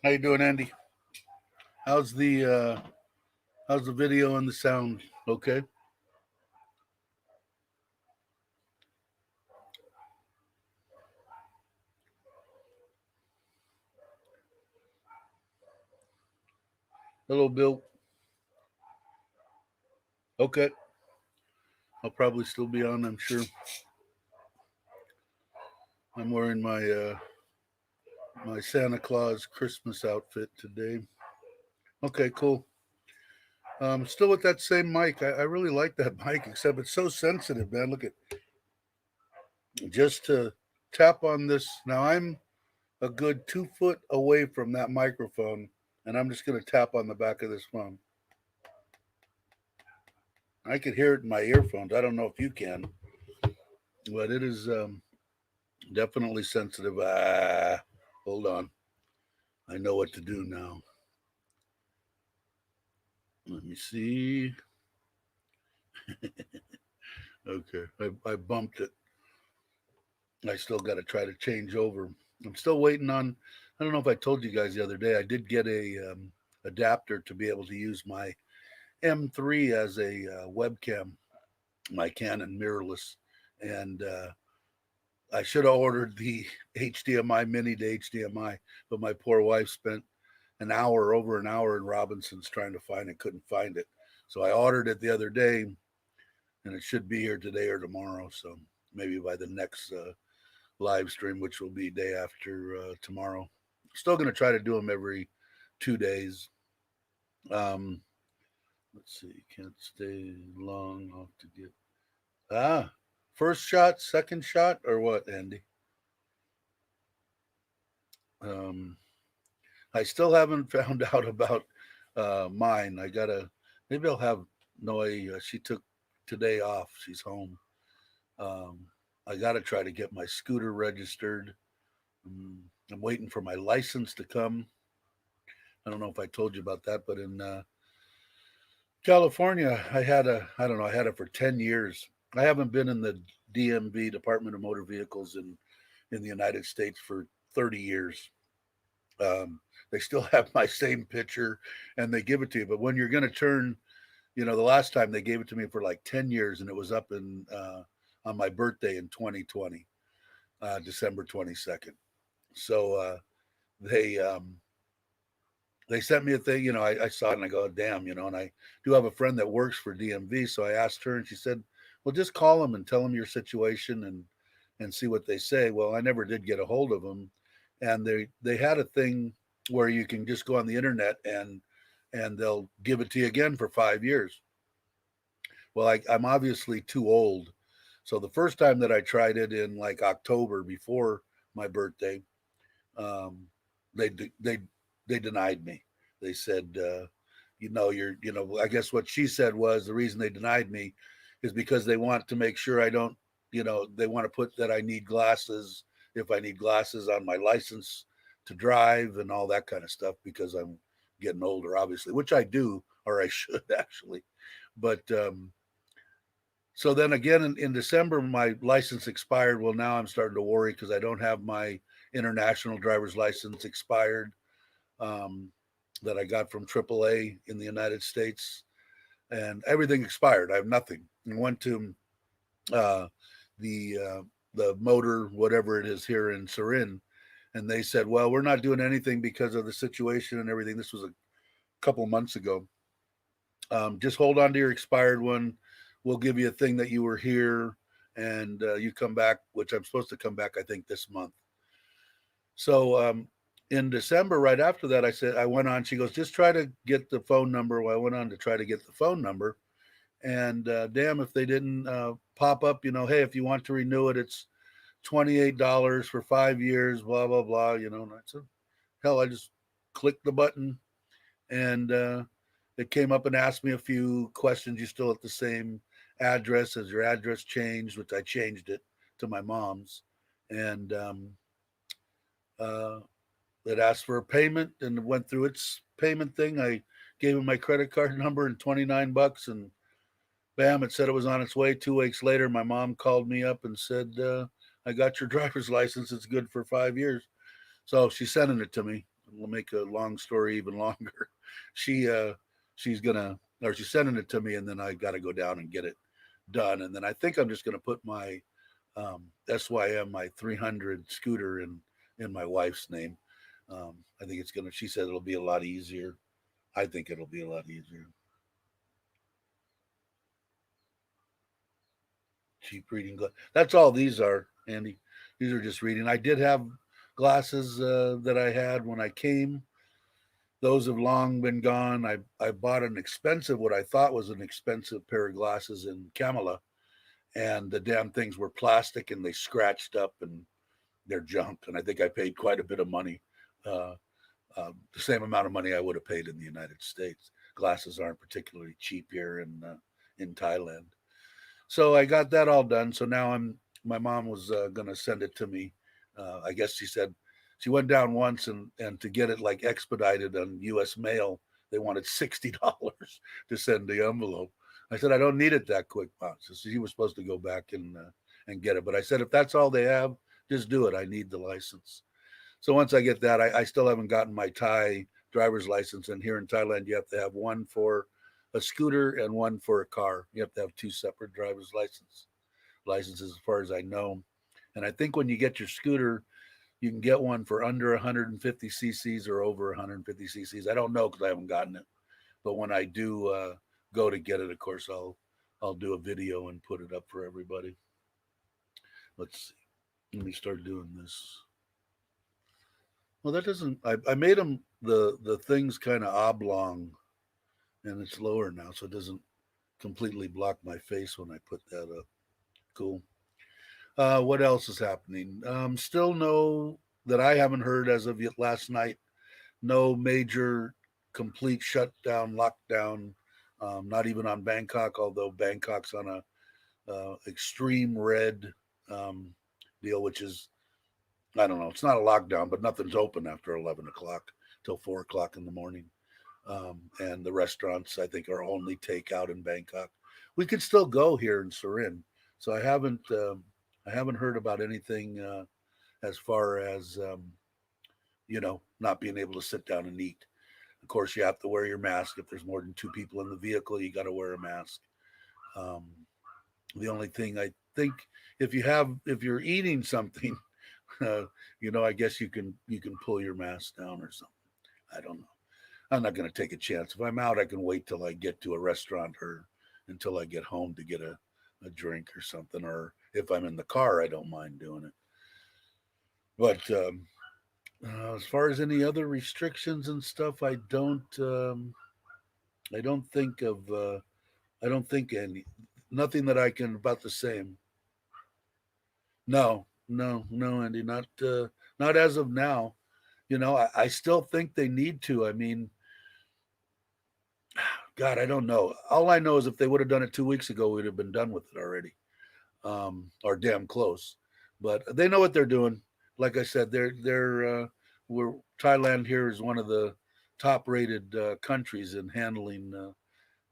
How you doing, Andy? How's the uh how's the video and the sound? Okay. Hello, Bill. Okay. I'll probably still be on, I'm sure. I'm wearing my Santa Claus Christmas outfit today. Okay, cool. Still with that same mic. I really like that mic, except it's so sensitive, man. Look at just to tap on this. Now I'm a good 2 foot away from that microphone, and I'm just gonna tap on the back of this phone. I could hear it in my earphones. I don't know if you can, but it is definitely sensitive. Hold on. I know what to do now. Let me see. Okay, I bumped it. I still got to try to change over. I'm still waiting on. I don't know if I told you guys the other day. I did get a adapter to be able to use my M3 as a webcam, my Canon mirrorless, and I should have ordered the HDMI mini to HDMI, but my poor wife spent over an hour in Robinson's trying to find it, couldn't find it. So I ordered it the other day, and it should be here today or tomorrow. So maybe by the next live stream, which will be day after tomorrow. Still going to try to do them every 2 days. Um, let's see, can't stay long off to get first shot, second shot, or what, Andy? Um, I still haven't found out about mine. I gotta maybe I'll have Noi. She took today off. She's home. Um, I gotta try to get my scooter registered. Mm, I'm waiting for my license to come. I don't know if I told you about that, but in California, I don't know, I had it for 10 years. I haven't been in the DMV Department of Motor Vehicles in the United States for 30 years. They still have my same picture and they give it to you. But when you're going to turn, the last time they gave it to me for like 10 years and it was up on my birthday in 2020, December 22nd. So they, um, they sent me a thing, I saw it and I go, damn, and I do have a friend that works for DMV. So I asked her and she said, well, just call them and tell them your situation and see what they say. Well, I never did get a hold of them. And they had a thing where you can just go on the internet and they'll give it to you again for 5 years. Well, I'm obviously too old. So the first time that I tried it in like October before my birthday, um, they they they denied me. They said, I guess what she said was the reason they denied me is because they want to make sure I don't, they want to put that I need glasses if I need glasses on my license to drive and all that kind of stuff because I'm getting older, obviously, which I do, or I should actually. But so then again in December, my license expired. Well, now I'm starting to worry because I don't have my international driver's license expired um, that I got from AAA in the United States, and everything expired. I have nothing. I went to uh, the motor, whatever it is here in Surin, and they said, "Well, we're not doing anything because of the situation and everything." This was a couple months ago. Just hold on to your expired one. We'll give you a thing that you were here and you come back, which I'm supposed to come back, I think, this month. So in December, right after that, I went on. She goes, just try to get the phone number. Well, I went on to try to get the phone number. And damn, if they didn't pop up, hey, if you want to renew it, it's $28 for 5 years, blah, blah, blah, And I said, hell, I just clicked the button and it came up and asked me a few questions. You still at the same address? Has your address changed? Which I changed it to my mom's. And uh, it asked for a payment and went through its payment thing. I gave him my credit card number and $29, and bam, it said it was on its way. 2 weeks later, my mom called me up and said, I got your driver's license. It's good for 5 years. So she's sending it to me. make a long story even longer. She she's gonna, or she's sending it to me, and then I got to go down and get it done. And then I think I'm just gonna put my SYM, my 300 scooter, in my wife's name. I think it's gonna. She said it'll be a lot easier. I think it'll be a lot easier. Cheap reading glasses. That's all these are, Andy. These are just reading. I did have glasses that I had when I came. Those have long been gone. I bought an expensive, what I thought was an expensive pair of glasses in Camilla, and the damn things were plastic and they scratched up and they're junk. And I think I paid quite a bit of money, uh, the same amount of money I would have paid in the United States. Glasses aren't particularly cheap here in Thailand. So I got that all done. So now my mom was going to send it to me. I guess she said she went down once, and to get it like expedited on U.S. mail, they wanted $60 to send the envelope. I said I don't need it that quick, Mom. So she was supposed to go back and get it, but I said if that's all they have, just do it. I need the license. So once I get that, I still haven't gotten my Thai driver's license. And here in Thailand, you have to have one for a scooter and one for a car. You have to have two separate driver's licenses, as far as I know. And I think when you get your scooter, you can get one for under 150 cc's or over 150 cc's. I don't know because I haven't gotten it. But when I do go to get it, of course, I'll do a video and put it up for everybody. Let's see. Let me start doing this. Well, that doesn't. I made them the things kind of oblong, and it's lower now, so it doesn't completely block my face when I put that up. Cool. What else is happening? Still no, that I haven't heard as of yet last night. No major complete shutdown, lockdown. Not even on Bangkok, although Bangkok's on a extreme red um, deal, which is, I don't know. It's not a lockdown, but nothing's open after 11 o'clock till 4 o'clock in the morning. And the restaurants, I think, are only takeout in Bangkok. We could still go here in Surin, so I haven't heard about anything as far as not being able to sit down and eat. Of course, you have to wear your mask. If there's more than two people in the vehicle, you got to wear a mask. Um, the only thing I think, if you're eating something, I guess you can pull your mask down or something. I don't know. I'm not going to take a chance. If I'm out, I can wait till I get to a restaurant or until I get home to get a drink or something. Or if I'm in the car, I don't mind doing it. But as far as any other restrictions and stuff, I don't think of. I don't think any. Nothing that I can about the same. No, no, no, Andy. Not as of now. I still think they need to. I mean, God, I don't know. All I know is if they would have done it 2 weeks ago, we'd have been done with it already, or damn close. But they know what they're doing. Like I said, we're Thailand here is one of the top-rated countries in handling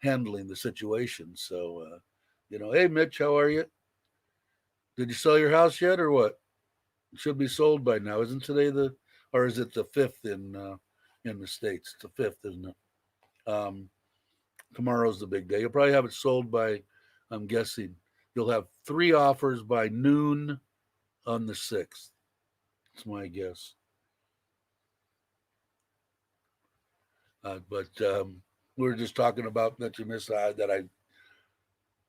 the situation. So, hey Mitch, how are you? Did you sell your house yet, or what? It should be sold by now. Isn't today or is it the fifth in the states? It's the fifth, isn't it? Tomorrow's the big day. You'll probably have it sold by, I'm guessing, you'll have 3 offers by noon on the 6th. That's my guess. But we were just talking about that you missed that I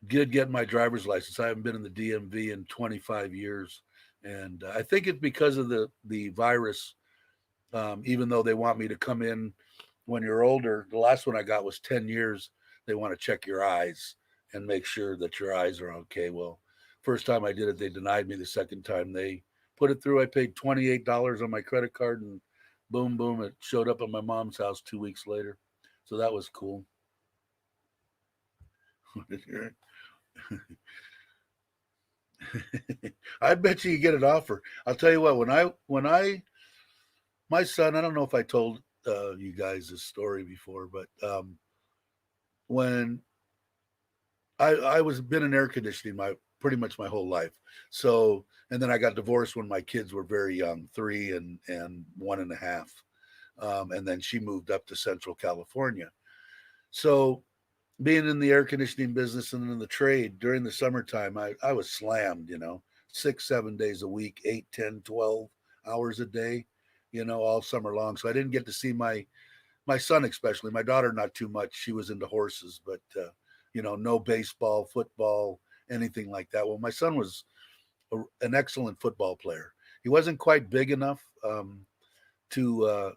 did get my driver's license. I haven't been in the DMV in 25 years. And I think it's because of the virus, even though they want me to come in when you're older. The last one I got was 10 years. They want to check your eyes and make sure that your eyes are okay. Well, first time I did it, they denied me. The second time they put it through, I paid $28 on my credit card, and boom, boom, it showed up at my mom's house 2 weeks later. So that was cool. I bet you get an offer. I'll tell you what, my son, I don't know if I told you guys this story before, but when I was been in air conditioning pretty much my whole life. So, and then I got divorced when my kids were very young, 3 and 1.5. And then she moved up to Central California. So being in the air conditioning business and in the trade during the summertime, I was slammed, 6, 7 days a week, 8, 10, 12 hours a day, all summer long. So I didn't get to see my son, especially my daughter, not too much. She was into horses, but, no baseball, football, anything like that. Well, my son was an excellent football player. He wasn't quite big enough to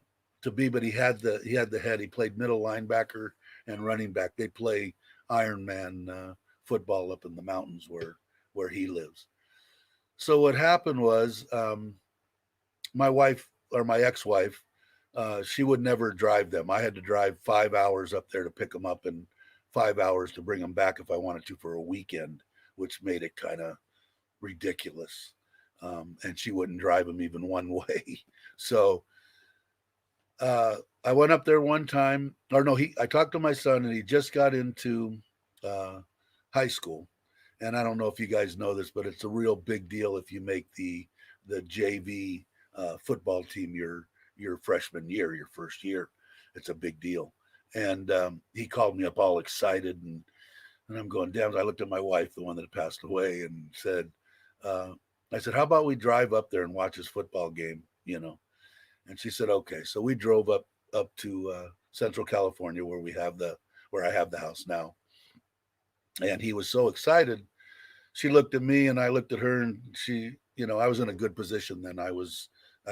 to be, but he had the head. He played middle linebacker and running back. They play Ironman football up in the mountains where he lives. So what happened was my wife or my ex-wife, she would never drive them. I had to drive 5 hours up there to pick them up and 5 hours to bring them back if I wanted to for a weekend, which made it kind of ridiculous. And she wouldn't drive them even one way. So I went up there one time, or no, I talked to my son, and he just got into uh, high school. And I don't know if you guys know this, but it's a real big deal if you make the JV football team your freshman year, your first year. It's a big deal. And he called me up all excited, and I'm going, damn. I looked at my wife, the one that passed away, and said, uh, I said, how about we drive up there and watch his football game? And she said, okay. So we drove up to Central California where I have the house now. And he was so excited. She looked at me and I looked at her, and I was in a good position then. I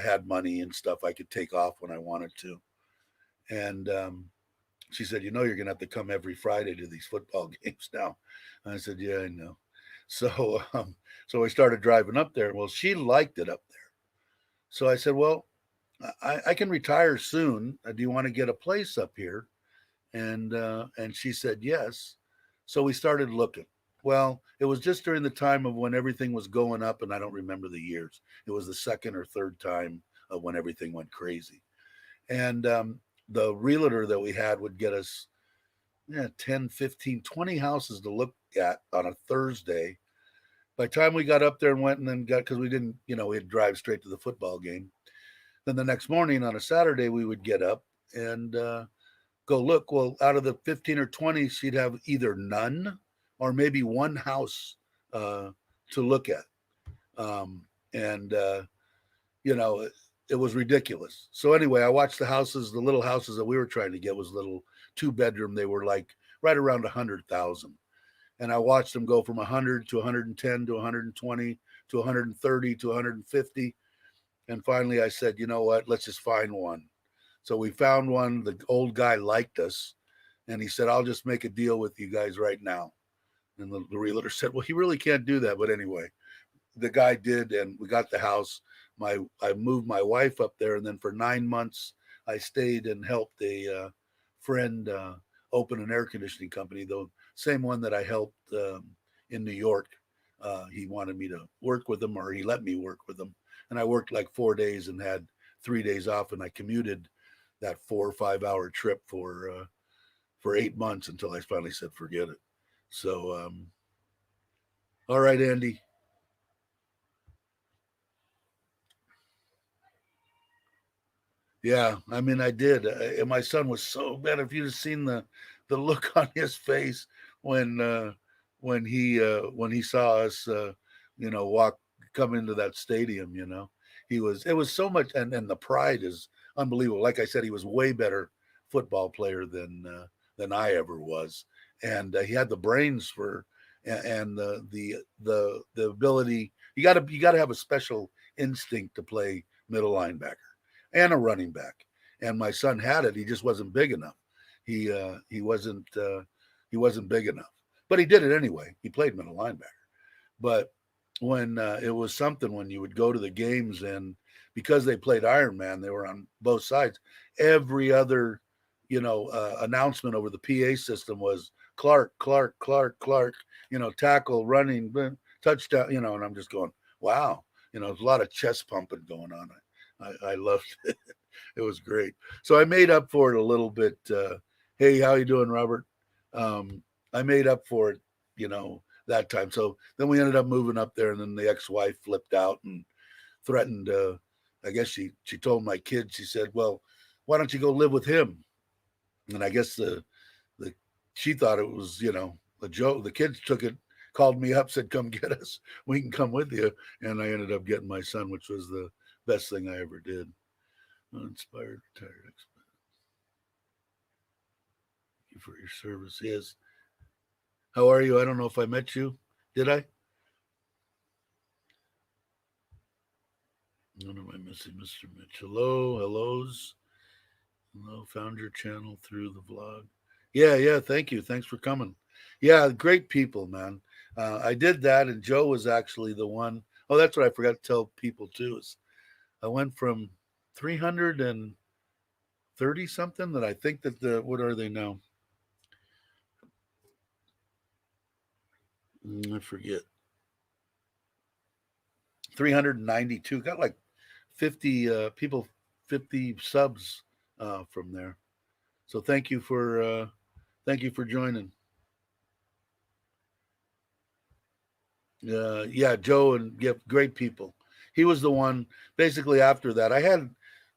had money and stuff I could take off when I wanted to. And she said, you're going to have to come every Friday to these football games now. And I said, yeah, I know. So I started driving up there. Well, she liked it up there. So I said, well, I can retire soon. Do you want to get a place up here? And she said yes. So we started looking. Well, it was just during the time of when everything was going up, and I don't remember the years. It was the second or third time of when everything went crazy. And the realtor that we had would get us 10, 15, 20 houses to look at on a Thursday. By the time we got up there and went and then because we didn't, we'd drive straight to the football game. Then the next morning on a Saturday, we would get up and go look. Well, out of the 15 or 20, she'd have either none or maybe one house to look at. And, it was ridiculous. So anyway, I watched the little houses that we were trying to get was little 2-bedroom. They were like right around 100,000. And I watched them go from 100 to 110 to 120 to 130 to 150. And finally I said, you know what, let's just find one. So we found one. The old guy liked us, and he said, I'll just make a deal with you guys right now. And the realtor said, well, he really can't do that. But anyway, the guy did, and we got the house. I moved my wife up there, and then for 9 months I stayed and helped a friend open an air conditioning company, the same one that I helped in New York. He wanted me to work with him, or he let me work with him, and I worked like 4 days and had 3 days off, and I commuted that 4 or 5 hour trip for 8 months until I finally said forget it. So all right, Andy. Yeah, I mean, I did. And my son was so bad. If you'd have seen the look on his face when when he saw us, walk come into that stadium, it was so much, and the pride is unbelievable. Like I said, he was way better football player than I ever was, and he had the brains for and the ability. You got to have a special instinct to play middle linebacker and a running back. And my son had it. He just wasn't big enough. He wasn't big enough, but he did it anyway. He played middle linebacker. But when it was something when you would go to the games, and because they played Iron Man, they were on both sides. Every other announcement over the PA system was Clark, Clark, Clark, Clark. Tackle, running, touchdown. And I'm just going, wow. There's a lot of chest pumping going on. I loved it. It was great. So I made up for it a little bit. Hey, how you doing, Robert? I made up for it, that time. So then we ended up moving up there, and then the ex-wife flipped out and threatened. I guess she told my kids. She said, "Well, why don't you go live with him? And I guess the she thought it was, a joke. The kids took it, called me up, said, "Come get us. We can come with you." And I ended up getting my son, which was the best thing I ever did. Uninspired retired expert. Thank you for your service. Yes. How are you? I don't know if I met you. Did I? What am I missing, Mr. Mitch? Hello, hellos. Hello, found your channel through the vlog. Yeah, yeah. Thank you. Thanks for coming. Yeah, great people, man. I did that, and Joe was actually the one. Oh, that's what I forgot to tell people too. Is I went from 330 something that I think that what are they now? I forget. 392. Got like 50 people, 50 subs from there. So thank you for joining. Yeah, Joe and yeah, great people. He was the one. Basically, after that, I had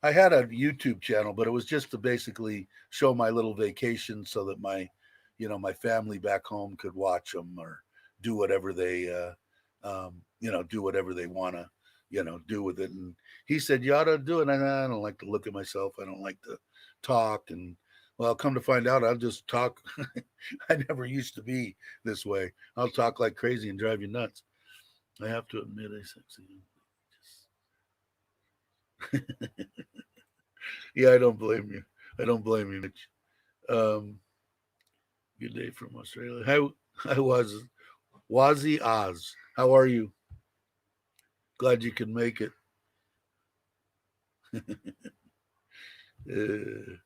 a YouTube channel, but it was just to basically show my little vacation, so that my family back home could watch them or do whatever they, do whatever they want to, do with it. And he said, "You ought to do it." And I don't like to look at myself. I don't like to talk. And well, come to find out, I'll just talk. I never used to be this way. I'll talk like crazy and drive you nuts. I have to admit, I sexy. Yeah, I don't blame you. I don't blame you, Mitch. Um, Good day from Australia. How I was Wazzy Oz. How are you? Glad you can make it. Uh,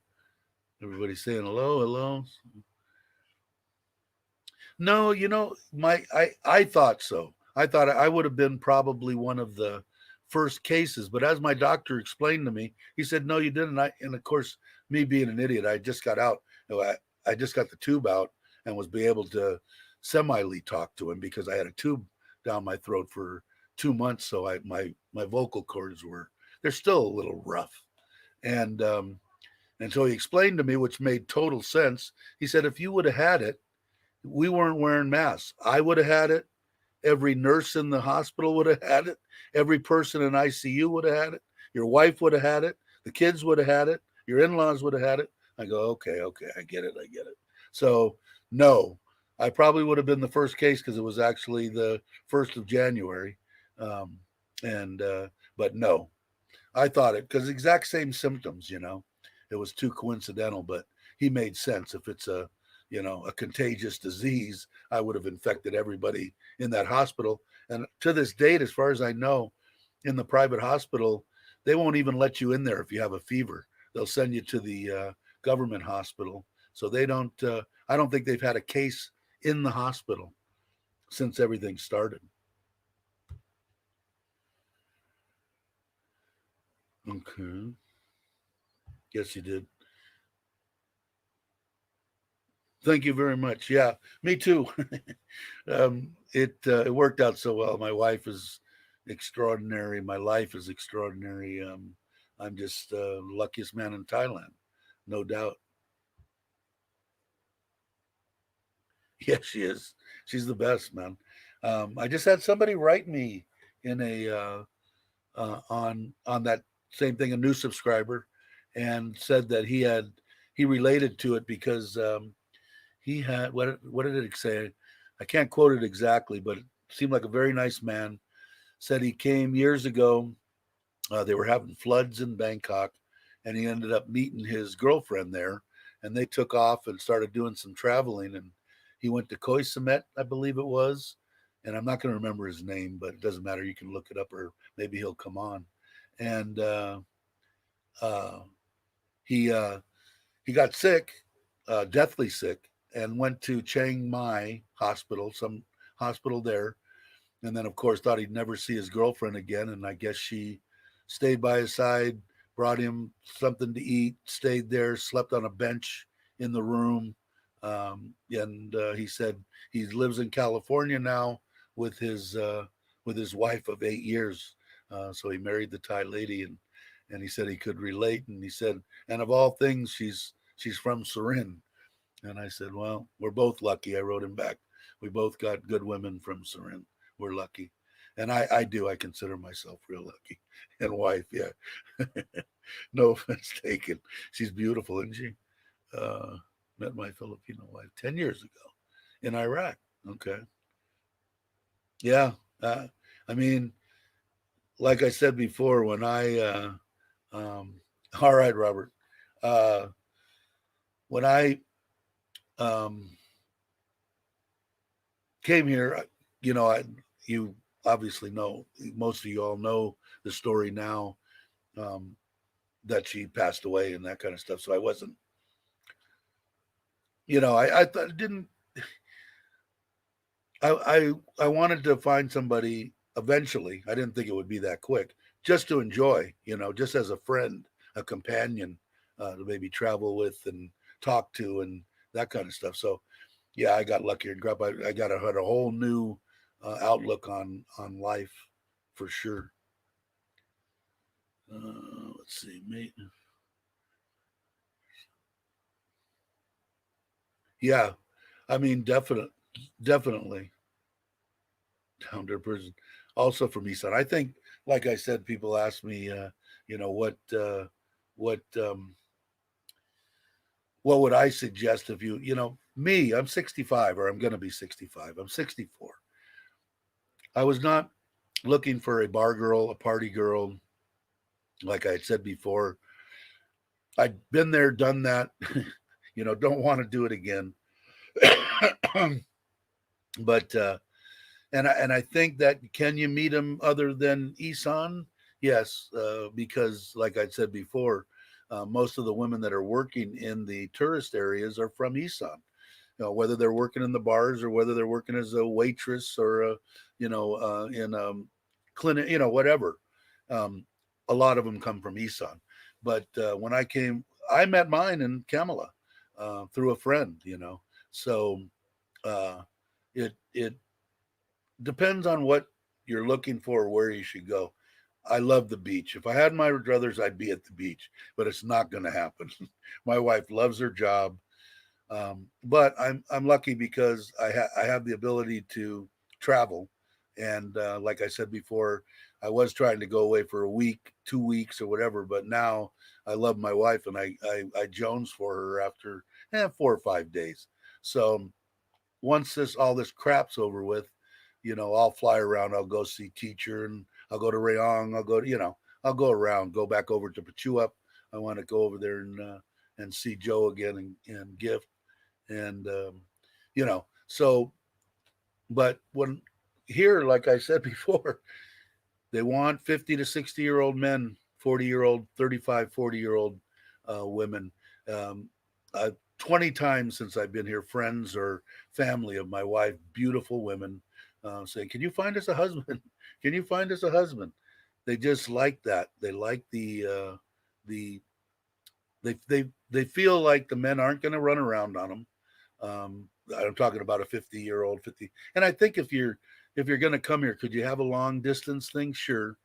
Everybody saying hello, hello. No, I thought so. I thought I would have been probably one of the first cases, but as my doctor explained to me, he said, "No, you didn't." And of course, me being an idiot, I just got out. I just got the tube out and was be able to semi talk to him because I had a tube down my throat for 2 months. So my vocal cords they're still a little rough, and so he explained to me, which made total sense. He said, if you would have had it, we weren't wearing masks. I would have had it. Every nurse in the hospital would have had it. Every person in ICU would have had it. Your wife would have had it. The kids would have had it. Your in-laws would have had it. I go, okay, I get it. So, no, I probably would have been the first case because it was actually the 1st of January. Um, but no, I thought it because exact same symptoms. It was too coincidental, but he made sense. If it's a contagious disease, I would have infected everybody in that hospital. And to this date, as far as I know, in the private hospital, they won't even let you in there if you have a fever. They'll send you to the government hospital. So they don't. I don't think they've had a case in the hospital since everything started. Okay. Yes, you did. Thank you very much. Yeah, me too. It worked out so well. My wife is extraordinary. My life is extraordinary. I'm just luckiest man in Thailand, no doubt. Yeah, she is. She's the best, man. I just had somebody write me in a on that same thing, a new subscriber, and said that he related to it because he had what did it say? I can't quote it exactly, but it seemed like a very nice man. Said he came years ago. They were having floods in Bangkok, and he ended up meeting his girlfriend there, and they took off and started doing some traveling. And he went to Koh Samet, I believe it was, and I'm not going to remember his name, but it doesn't matter. You can look it up, or maybe he'll come on. And uh, he uh, he got sick, deathly sick, and went to Chiang Mai Hospital, some hospital there, and then of course thought he'd never see his girlfriend again. And I guess she stayed by his side, brought him something to eat, stayed there, slept on a bench in the room. And he said he lives in California now with his wife of 8 years. So he married the Thai lady, and he said he could relate, and he said, and of all things, she's from Surin. And I said, well, we're both lucky. I wrote him back. We both got good women from Surin. We're lucky. And I do. I consider myself real lucky. And wife, yeah. No offense taken. She's beautiful, isn't she? Uh, Met my Filipino wife 10 years ago in Iraq. Okay. Yeah. I mean, like I said before, when all right, Robert, uh, when I um, came here, you obviously know, most of you all know the story now, um, that she passed away and that kind of stuff. So I wasn't, I thought it didn't, I wanted to find somebody eventually. I didn't think it would be that quick, just to enjoy, just as a friend, a companion, to maybe travel with and talk to and that kind of stuff. So yeah, I got lucky and grew up. I got had a whole new outlook on life for sure. Let's see, mate. Yeah, I mean, definitely down to person. Also from Eastside, I think, like I said, people ask me, what what would I suggest if me? I'm 65, or I'm going to be 65. I'm 64. I was not looking for a bar girl, a party girl. Like I had said before, I'd been there, done that. Don't want to do it again. But and I think that, can you meet him other than Isan? Yes, because like I said before, most of the women that are working in the tourist areas are from Isan. Whether they're working in the bars or whether they're working as a waitress or in clinic, whatever. Um, a lot of them come from Isan. But when I met mine in Kamala through a friend. So uh, it depends on what you're looking for, where you should go. I love the beach. If I had my druthers, I'd be at the beach, but it's not going to happen. My wife loves her job, but I'm lucky because I have the ability to travel, and like I said before, I was trying to go away for a week, 2 weeks, or whatever, but now I love my wife, and I jones for her after 4 or 5 days. So once all this crap's over with, I'll fly around. I'll go see Teacher, and I'll go to Rayong. I'll go around, go back over to Pachuap. I want to go over there and see Joe again, and Gift, and so. But when here, like I said before, they want 50 to 60-year-old men, 40-year-old, 35, 40-year-old women. Um, 20 times since I've been here, friends or family of my wife, beautiful women, saying, "Can you find us a husband? Can you find us a husband?" They just like that. They like the they feel like the men aren't going to run around on them. I'm talking about a 50-year-old, 50. And I think if you're going to come here, could you have a long distance thing? Sure.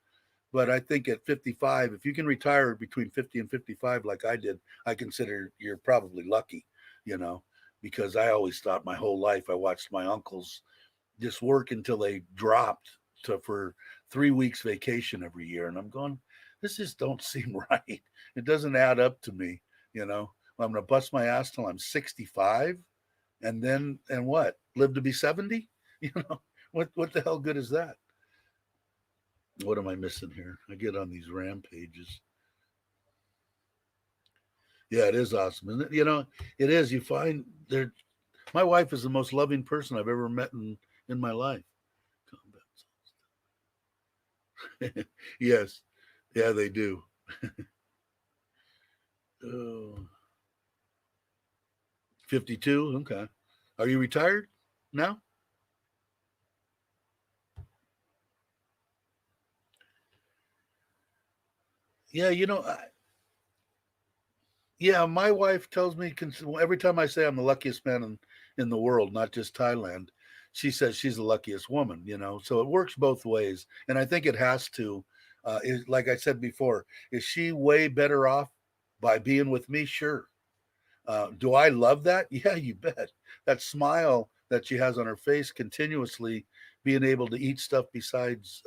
But I think at 55, if you can retire between 50 and 55, like I did, I consider you're probably lucky, because I always thought my whole life, I watched my uncles just work until they dropped for 3 weeks vacation every year. And I'm going, this just don't seem right. It doesn't add up to me, I'm going to bust my ass till I'm 65, and what? Live to be 70? You know, what the hell good is that? What am I missing here? I get on these rampages. Yeah, it is awesome, isn't it? It is. You find there. My wife is the most loving person I've ever met in my life. Yes, yeah, they do. Oh, 52. Okay. Are you retired now? Yeah, yeah, my wife tells me every time I say I'm the luckiest man in the world, not just Thailand, she says she's the luckiest woman. So it works both ways, and I think it has to. Is, like I said before, is she way better off by being with me? Sure. Do I love that? Yeah, you bet. That smile that she has on her face continuously, being able to eat stuff besides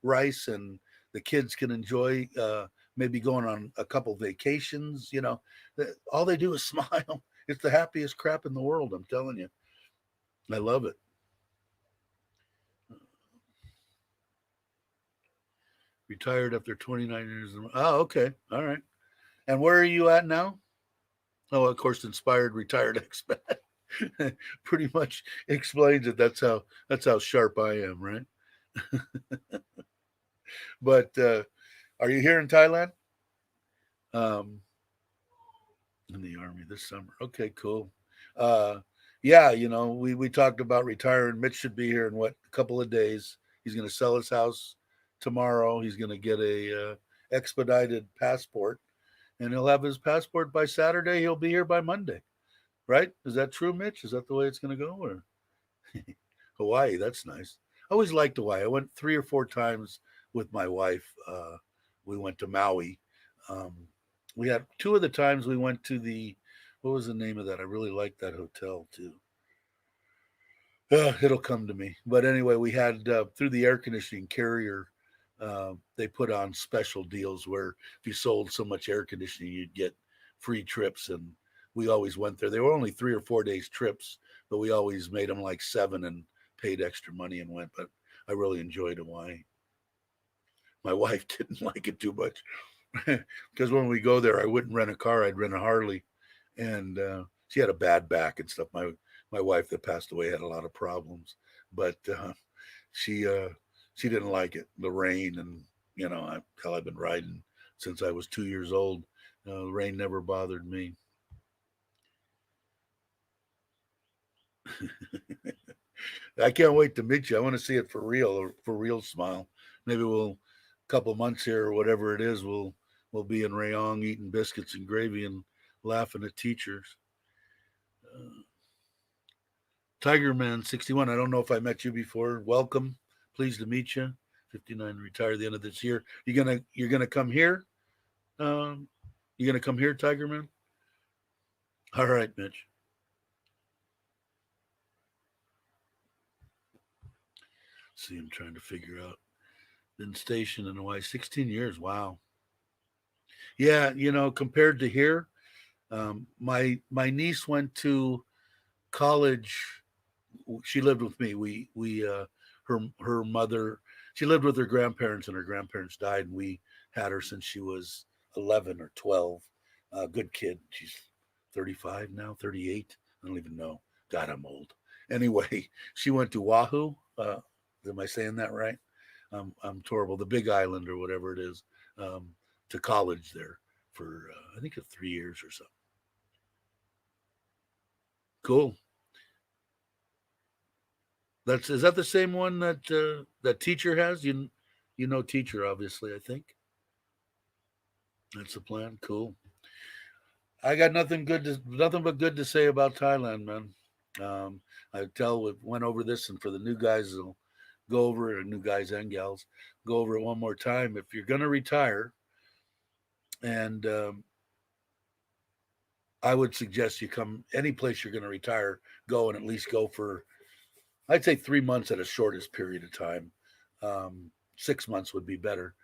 rice, and the kids can enjoy maybe going on a couple vacations. All they do is smile. It's the happiest crap in the world. I'm telling you, I love it. Retired after 29 years. Oh, okay, all right. And where are you at now? Oh, of course, inspired retired expat. Pretty much explains it. That's how sharp I am, right? But are you here in Thailand? Um, in the army this summer. Okay, cool. Uh, yeah, we talked about retiring. Mitch should be here in what, a couple of days. He's going to sell his house tomorrow. He's going to get a expedited passport, and he'll have his passport by Saturday. He'll be here by Monday. Right? Is that true, Mitch? Is that the way it's going to go? Or Hawaii? That's nice. I always liked Hawaii. I went 3 or 4 times with my wife. We went to Maui. Um, we had two of the times we went to the, what was the name of that? I really liked that hotel too. It'll come to me. But anyway, we had through the air conditioning carrier, they put on special deals where if you sold so much air conditioning, you'd get free trips. And we always went there. They were only 3 or 4 days trips, but we always made them like 7 and paid extra money and went. But I really enjoyed Hawaii. My wife didn't like it too much because when we go there, I wouldn't rent a car. I'd rent a Harley, and she had a bad back and stuff. My wife that passed away had a lot of problems, but she she didn't like it, the rain, and I've been riding since I was 2 years old. The rain never bothered me. I can't wait to meet you. I want to see it for real smile. Maybe we'll couple months here or whatever it is. We'll be in Rayong eating biscuits and gravy and laughing at teachers. Uh, Tiger Man 61. I don't know if I met you before. Welcome. Pleased to meet you. 59, retire the end of this year. You're gonna come here. Um, you gonna come here, Tiger Man? All right, Mitch. See, I'm trying to figure out. Been stationed in Hawaii 16 years. Wow. Yeah, compared to here, my niece went to college. She lived with me. We her mother. She lived with her grandparents, and her grandparents died. And we had her since she was 11 or 12. Good kid. She's 35 now, 38. I don't even know. God, I'm old. Anyway, she went to Oahu. Am I saying that right? I'm horrible. The Big Island or whatever it is, um, to college there for I think 3 years or so. Cool. Is that the same one that teacher has? You know teacher obviously. I think that's the plan. Cool. I got nothing but good to say about Thailand, man. I tell we went over this, and for the new guys, will go over it, new guys and gals, go over it one more time. If you're gonna retire, and I would suggest you come any place you're gonna retire, go and at least go for I'd say 3 months at a shortest period of time. 6 months would be better.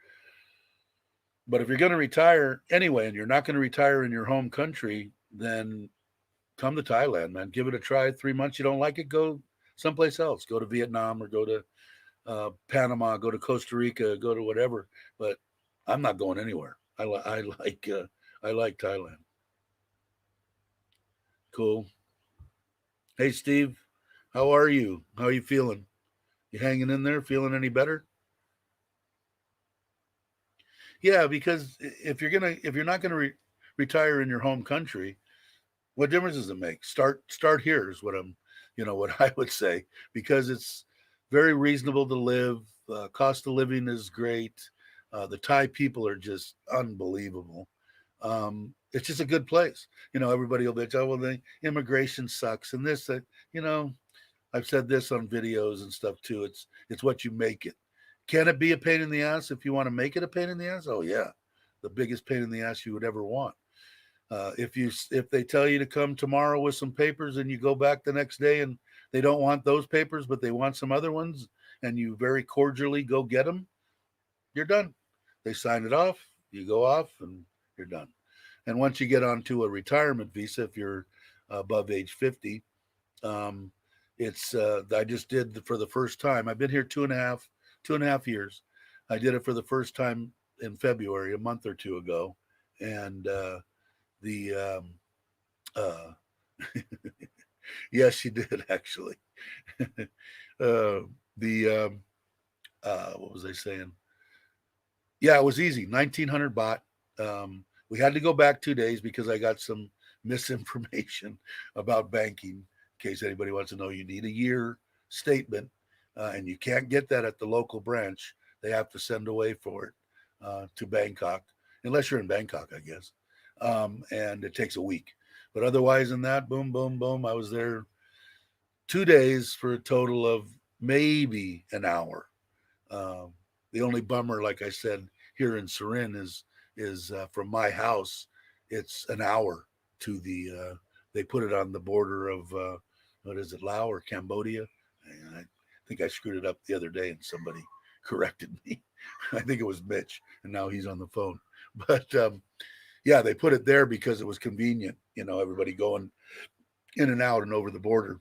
But if you're going to retire anyway, and you're not going to retire in your home country, then come to Thailand, man. Give it a try. 3 months, you don't like it, go someplace else. Go to Vietnam or go to Panama, go to Costa Rica, go to whatever. But I'm not going anywhere. I like Thailand. Cool. Hey, Steve, how are you? How are you feeling? You hanging in there? Feeling any better? Yeah, because if you're not gonna retire in your home country, what difference does it make? Start here is what I would say, because it's very reasonable to live. Cost of living is great. The Thai people are just unbelievable. It's just a good place. Everybody will bitch, oh well, the immigration sucks and this that. I've said this on videos and stuff too. It's what you make it. Can it be a pain in the ass if you want to make it a pain in the ass? Oh yeah, the biggest pain in the ass you would ever want. If they tell you to come tomorrow with some papers and you go back the next day and they don't want those papers but they want some other ones and you very cordially go get them, you're done. They sign it off, you go off, and you're done. And once you get onto a retirement visa, if you're above age 50, um, it's I just did for the first time. I've been here 2.5 years. I did it for the first time in February, a month or two ago, and the uh, yes, she did actually. The what was I saying? Yeah, it was easy. 1,900 baht. We had to go back 2 days because I got some misinformation about banking. In case anybody wants to know, you need a year statement, and you can't get that at the local branch. They have to send away for it to Bangkok, unless you're in Bangkok, I guess. And it takes a week. But otherwise, than that, boom, boom, boom. I was there 2 days for a total of maybe an hour. Um, the only bummer, like I said, here in Surin is from my house. It's an hour to the. They put it on the border of what is it, Laos or Cambodia? And I think I screwed it up the other day, and somebody corrected me. I think it was Mitch, and now he's on the phone. But yeah, they put it there because it was convenient. Everybody going in and out and over the border.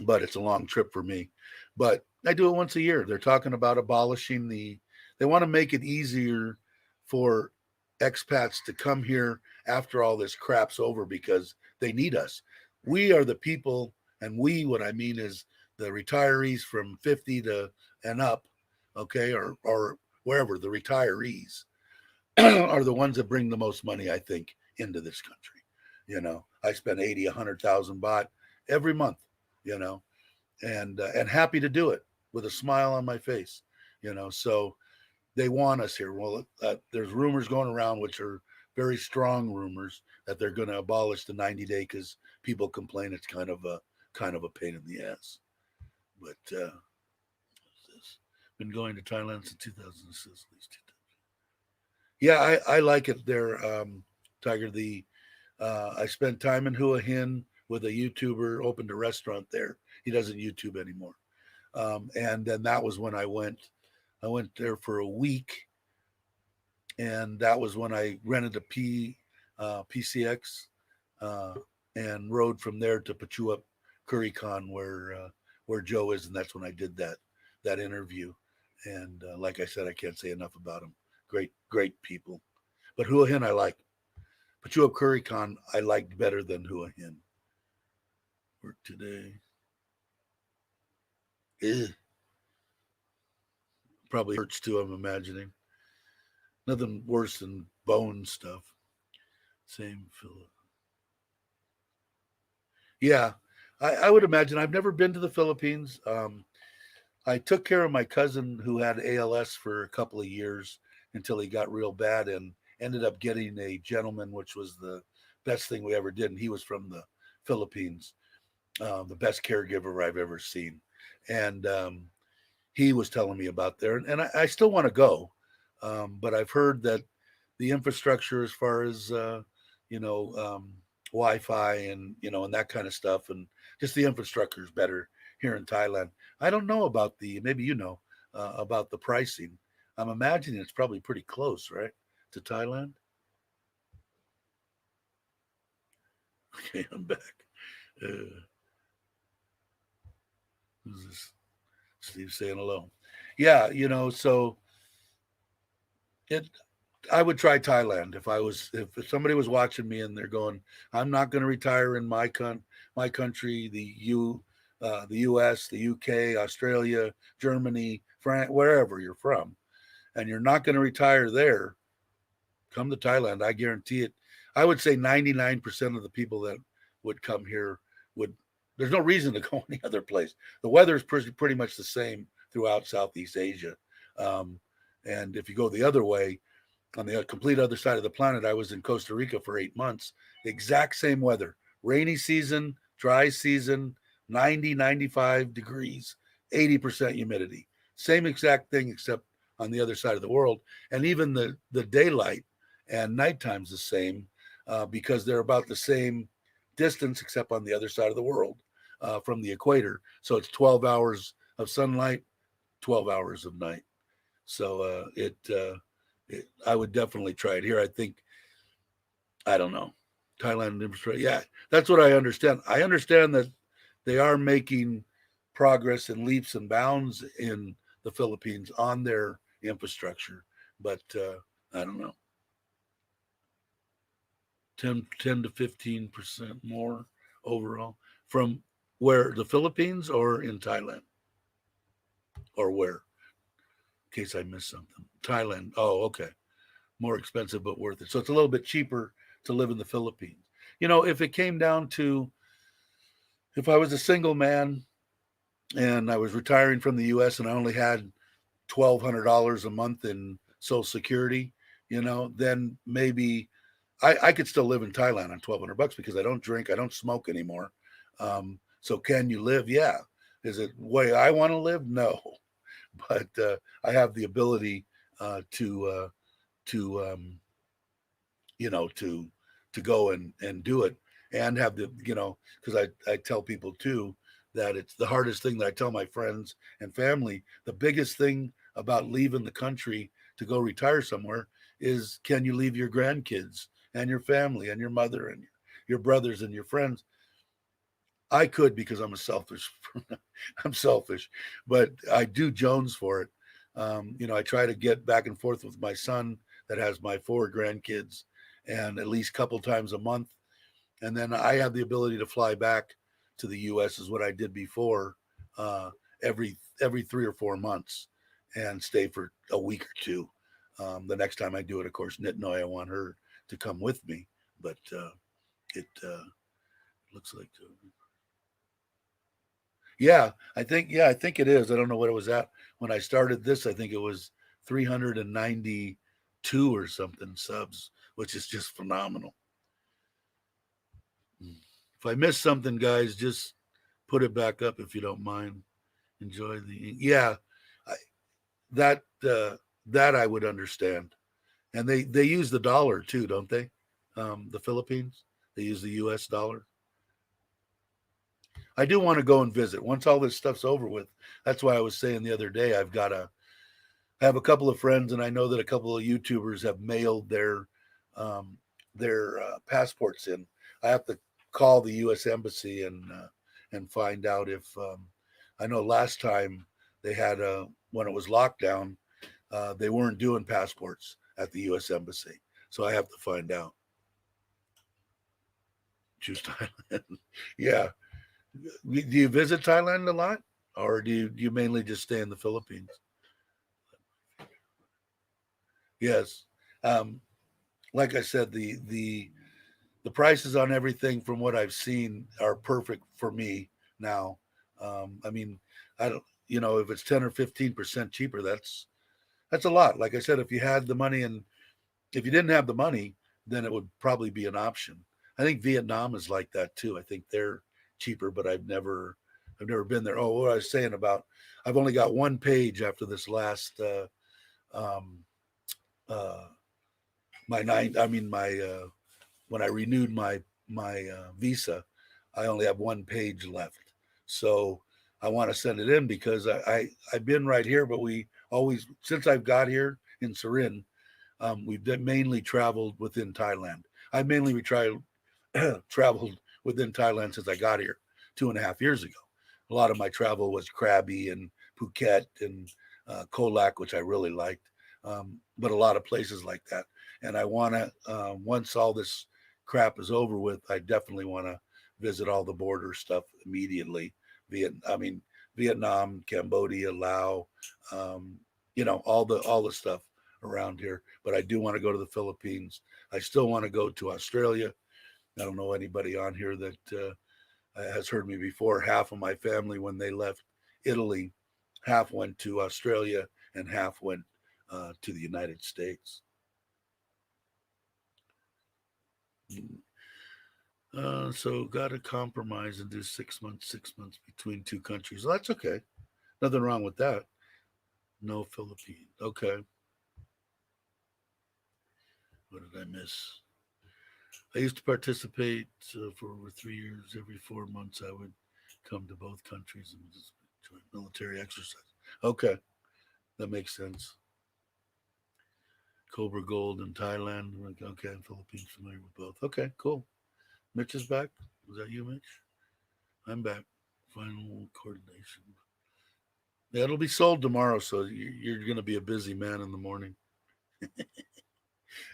But it's a long trip for me. But I do it once a year. They're talking about abolishing they want to make it easier for expats to come here after all this crap's over because they need us. We are the people, and what I mean is the retirees from 50 to and up, okay, or wherever, the retirees are the ones that bring the most money, I think, into this country. I spend 80, 100,000 baht every month, you know, and happy to do it with a smile on my face, So they want us here. Well, there's rumors going around, which are very strong rumors, that they're going to abolish the 90-day because people complain it's kind of a pain in the ass. But been going to Thailand since 2006. Yeah, I like it there, Tiger. I spent time in Hua Hin with a YouTuber, opened a restaurant there. He doesn't YouTube anymore. And then that was when I went there for a week, and that was when I rented a PCX and rode from there to Pachuap Curry Con where Joe is, and that's when I did that interview. And like I said, I can't say enough about him. Great people. But Hua Hin I like. Pachuap Curry Con I liked better than Hua Hin. Work today. Ew. Probably hurts too, I'm imagining. Nothing worse than bone stuff. Same Philip. Yeah, I would imagine. I've never been to the Philippines. I took care of my cousin who had ALS for a couple of years until he got real bad and ended up getting a gentleman, which was the best thing we ever did. And he was from the Philippines, the best caregiver I've ever seen. And he was telling me about there. And I still want to go. But I've heard that the infrastructure as far as, Wi-Fi and, and that kind of stuff, and just the infrastructure is better here in Thailand. I don't know about maybe about the pricing. I'm imagining it's probably pretty close, right, to Thailand? Okay, I'm back. Who's this? Steve saying hello. Yeah, so it. I would try Thailand if somebody was watching me and they're going, I'm not going to retire in my country, the U.S., the U.K., Australia, Germany, France, wherever you're from, and you're not going to retire there. Come to Thailand. I guarantee it. I would say 99% of the people that would come here would. There's no reason to go any other place. The weather is pretty much the same throughout Southeast Asia. And if you go the other way, on the complete other side of the planet, I was in Costa Rica for 8 months. Exact same weather. Rainy season, dry season, 90, 95 degrees, 80% humidity. Same exact thing, except on the other side of the world. And even the daylight and nighttime's the same, because they're about the same distance, except on the other side of the world, from the equator. So it's 12 hours of sunlight, 12 hours of night. So I would definitely try it here. I think, I don't know, Thailand infrastructure. Yeah, that's what I understand. I understand that they are making progress and leaps and bounds in the Philippines on their infrastructure, but I don't know, 10 to 15% more overall from where, the Philippines or in Thailand, or where? In case I missed something. Thailand. Oh, okay. More expensive but worth it. So it's a little bit cheaper to live in the Philippines. If it came down to, if I was a single man and I was retiring from the U.S. and I only had $1,200 a month in Social Security, then maybe I could still live in Thailand on $1,200 because I don't drink, I don't smoke anymore. So can you live? Yeah. Is it the way I want to live? No, but I have the ability to to go and do it, and have the, because I tell people too that it's the hardest thing that I tell my friends and family. The biggest thing about leaving the country to go retire somewhere is, can you leave your grandkids and your family and your mother and your brothers and your friends? I could, because I'm a selfish I'm selfish, but I do Jones for it. I try to get back and forth with my son that has my four grandkids, and at least a couple times a month. And then I have the ability to fly back to the U.S. is what I did before, every 3 or 4 months, and stay for a week or two. The next time I do it, of course, Nitnoy, I want her to come with me, but it looks like. Yeah, I think it is. I don't know what it was at when I started this. I think it was 392 or something subs, which is just phenomenal. If I missed something, guys, just put it back up if you don't mind. Enjoy the, yeah, I, that that I would understand. And they use the dollar too, don't they? The Philippines, they use the U.S. dollar. I do want to go and visit once all this stuff's over with. That's why I was saying the other day, I've got to have a couple of friends, and I know that a couple of YouTubers have mailed um, their passports in. I have to call the U.S. Embassy and find out if, I know last time they had, when it was lockdown, they weren't doing passports at the U.S. Embassy, so I have to find out. Choose Thailand. Yeah. Do you visit Thailand a lot, or do you mainly just stay in the Philippines? Yes. Um, like I said, the prices on everything from what I've seen are perfect for me now. I mean, I don't, if it's 10 or 15% cheaper, that's a lot. Like I said, if you had the money, and if you didn't have the money, then it would probably be an option. I think Vietnam is like that too. I think they're cheaper, but I've never been there. Oh, what I was saying about, I've only got one page after this last um, uh, my nine. I mean my when I renewed my visa, I only have one page left. So I want to send it in because I've been right here, but we always, since I've got here in Surin, we've mainly traveled within Thailand. I mainly traveled within Thailand since I got here 2.5 years ago. A lot of my travel was Krabi and Phuket and Kolat, which I really liked, but a lot of places like that. And I want to, once all this crap is over with, I definitely want to visit all the border stuff immediately. I mean, Vietnam, Cambodia, Laos, um, all the stuff around here. But I do want to go to the Philippines. I still want to go to Australia. I don't know anybody on here that has heard me before. Half of my family, when they left Italy, half went to Australia and half went to the United States. So got to compromise and do 6 months between two countries. Well, that's okay. Nothing wrong with that. No Philippines. Okay. What did I miss? I used to participate for over 3 years. Every 4 months, I would come to both countries and just join military exercise. Okay, that makes sense. Cobra Gold in Thailand. Okay, I'm Philippines familiar with both. Okay, cool. Mitch is back. Was that you, Mitch? I'm back. Final coordination. Yeah, it'll be sold tomorrow, so you're going to be a busy man in the morning.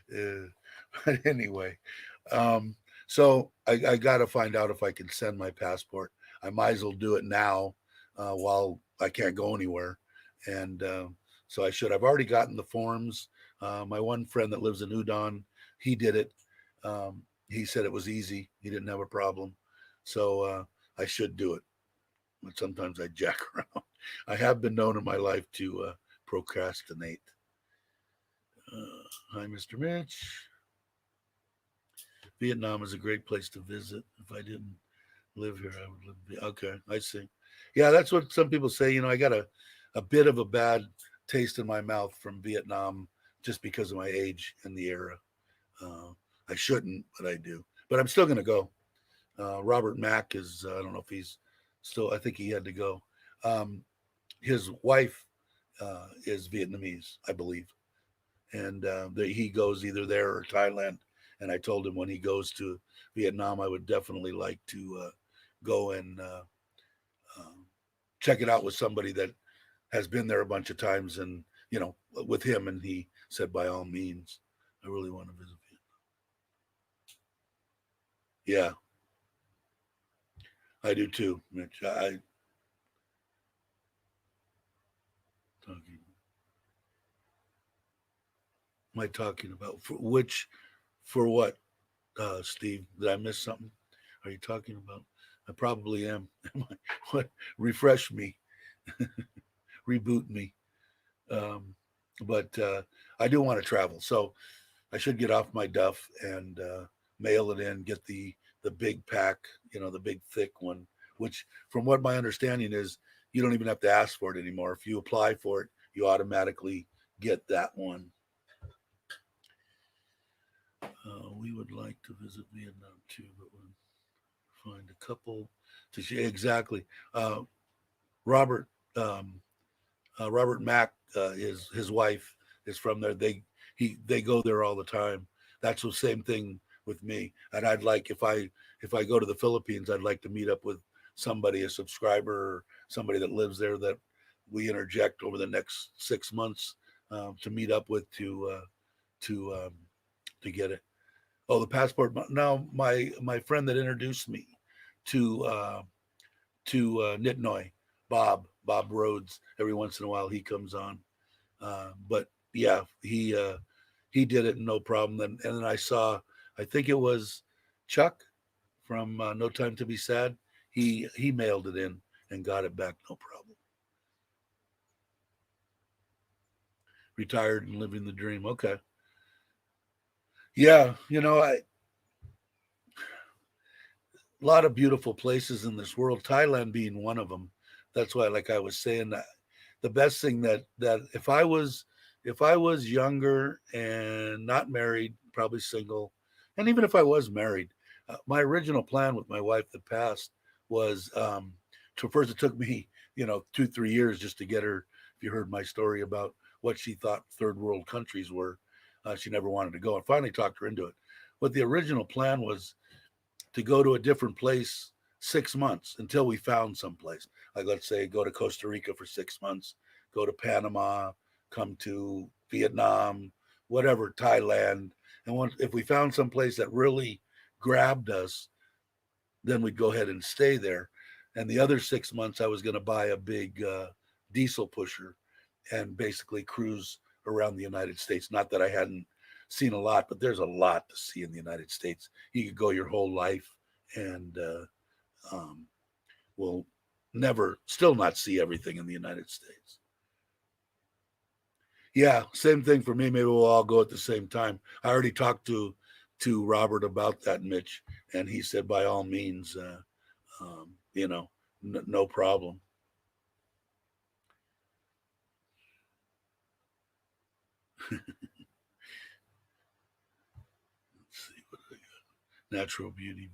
But anyway, um, so I got to find out if I can send my passport. I might as well do it now while I can't go anywhere. And so I should. I've already gotten the forms. My one friend that lives in Udon, he did it. He said it was easy. He didn't have a problem. So I should do it. But sometimes I jack around. I have been known in my life to procrastinate. Hi, Mr. Mitch. Vietnam is a great place to visit. If I didn't live here, I would live. Okay, I see. Yeah, that's what some people say. I got a bit of a bad taste in my mouth from Vietnam just because of my age and the era. Uh, I shouldn't, but I do. But I'm still going to go. Robert Mack is, I don't know if he's still, I think he had to go. Um, his wife is Vietnamese, I believe. And he goes either there or Thailand. And I told him when he goes to Vietnam, I would definitely like to go and um, check it out with somebody that has been there a bunch of times, and with him. And he said, by all means, I really want to visit Vietnam. Yeah, I do too, Mitch. Talking, am I talking about for what, Steve? Did I miss something? Are you talking about? I probably am. What? Refresh me, reboot me. Um, but I do want to travel, so I should get off my duff and mail it in. Get the big pack, the big thick one. Which, from what my understanding is, you don't even have to ask for it anymore. If you apply for it, you automatically get that one. We would like to visit Vietnam too, but we'll find a couple to share. Exactly. Uh, Robert um, Robert Mack, is his wife is from there. They go there all the time. That's the same thing with me. And I'd like, if I go to the Philippines, I'd like to meet up with somebody, a subscriber, or somebody that lives there that we interject over the next 6 months to meet up with to to get it. Oh, the passport. Now, my friend that introduced me to Nitnoy, Bob Rhodes. Every once in a while, he comes on. But yeah, he did it no problem. And then I saw, I think it was Chuck from No Time to Be Sad. He mailed it in and got it back no problem. Retired and living the dream. Okay. Yeah, a lot of beautiful places in this world. Thailand being one of them. That's why, like I was saying, the best thing that if I was younger and not married, probably single, and even if I was married, my original plan with my wife that passed was to first it took me 2-3 years just to get her. If you heard my story about what she thought third world countries were, she never wanted to go. I finally talked her into it. But the original plan was to go to a different place 6 months until we found some place. Like, let's say, go to Costa Rica for 6 months, go to Panama, come to Vietnam, whatever, Thailand. And if we found some place that really grabbed us, then we'd go ahead and stay there. And the other 6 months, I was going to buy a big diesel pusher and basically cruise around the United States. Not that I hadn't seen a lot, but there's a lot to see in the United States. You could go your whole life and will never, still not see everything in the United States. Yeah, same thing for me. Maybe we'll all go at the same time. I already talked to Robert about that, Mitch, and he said by all means, um, no problem. Natural beauty,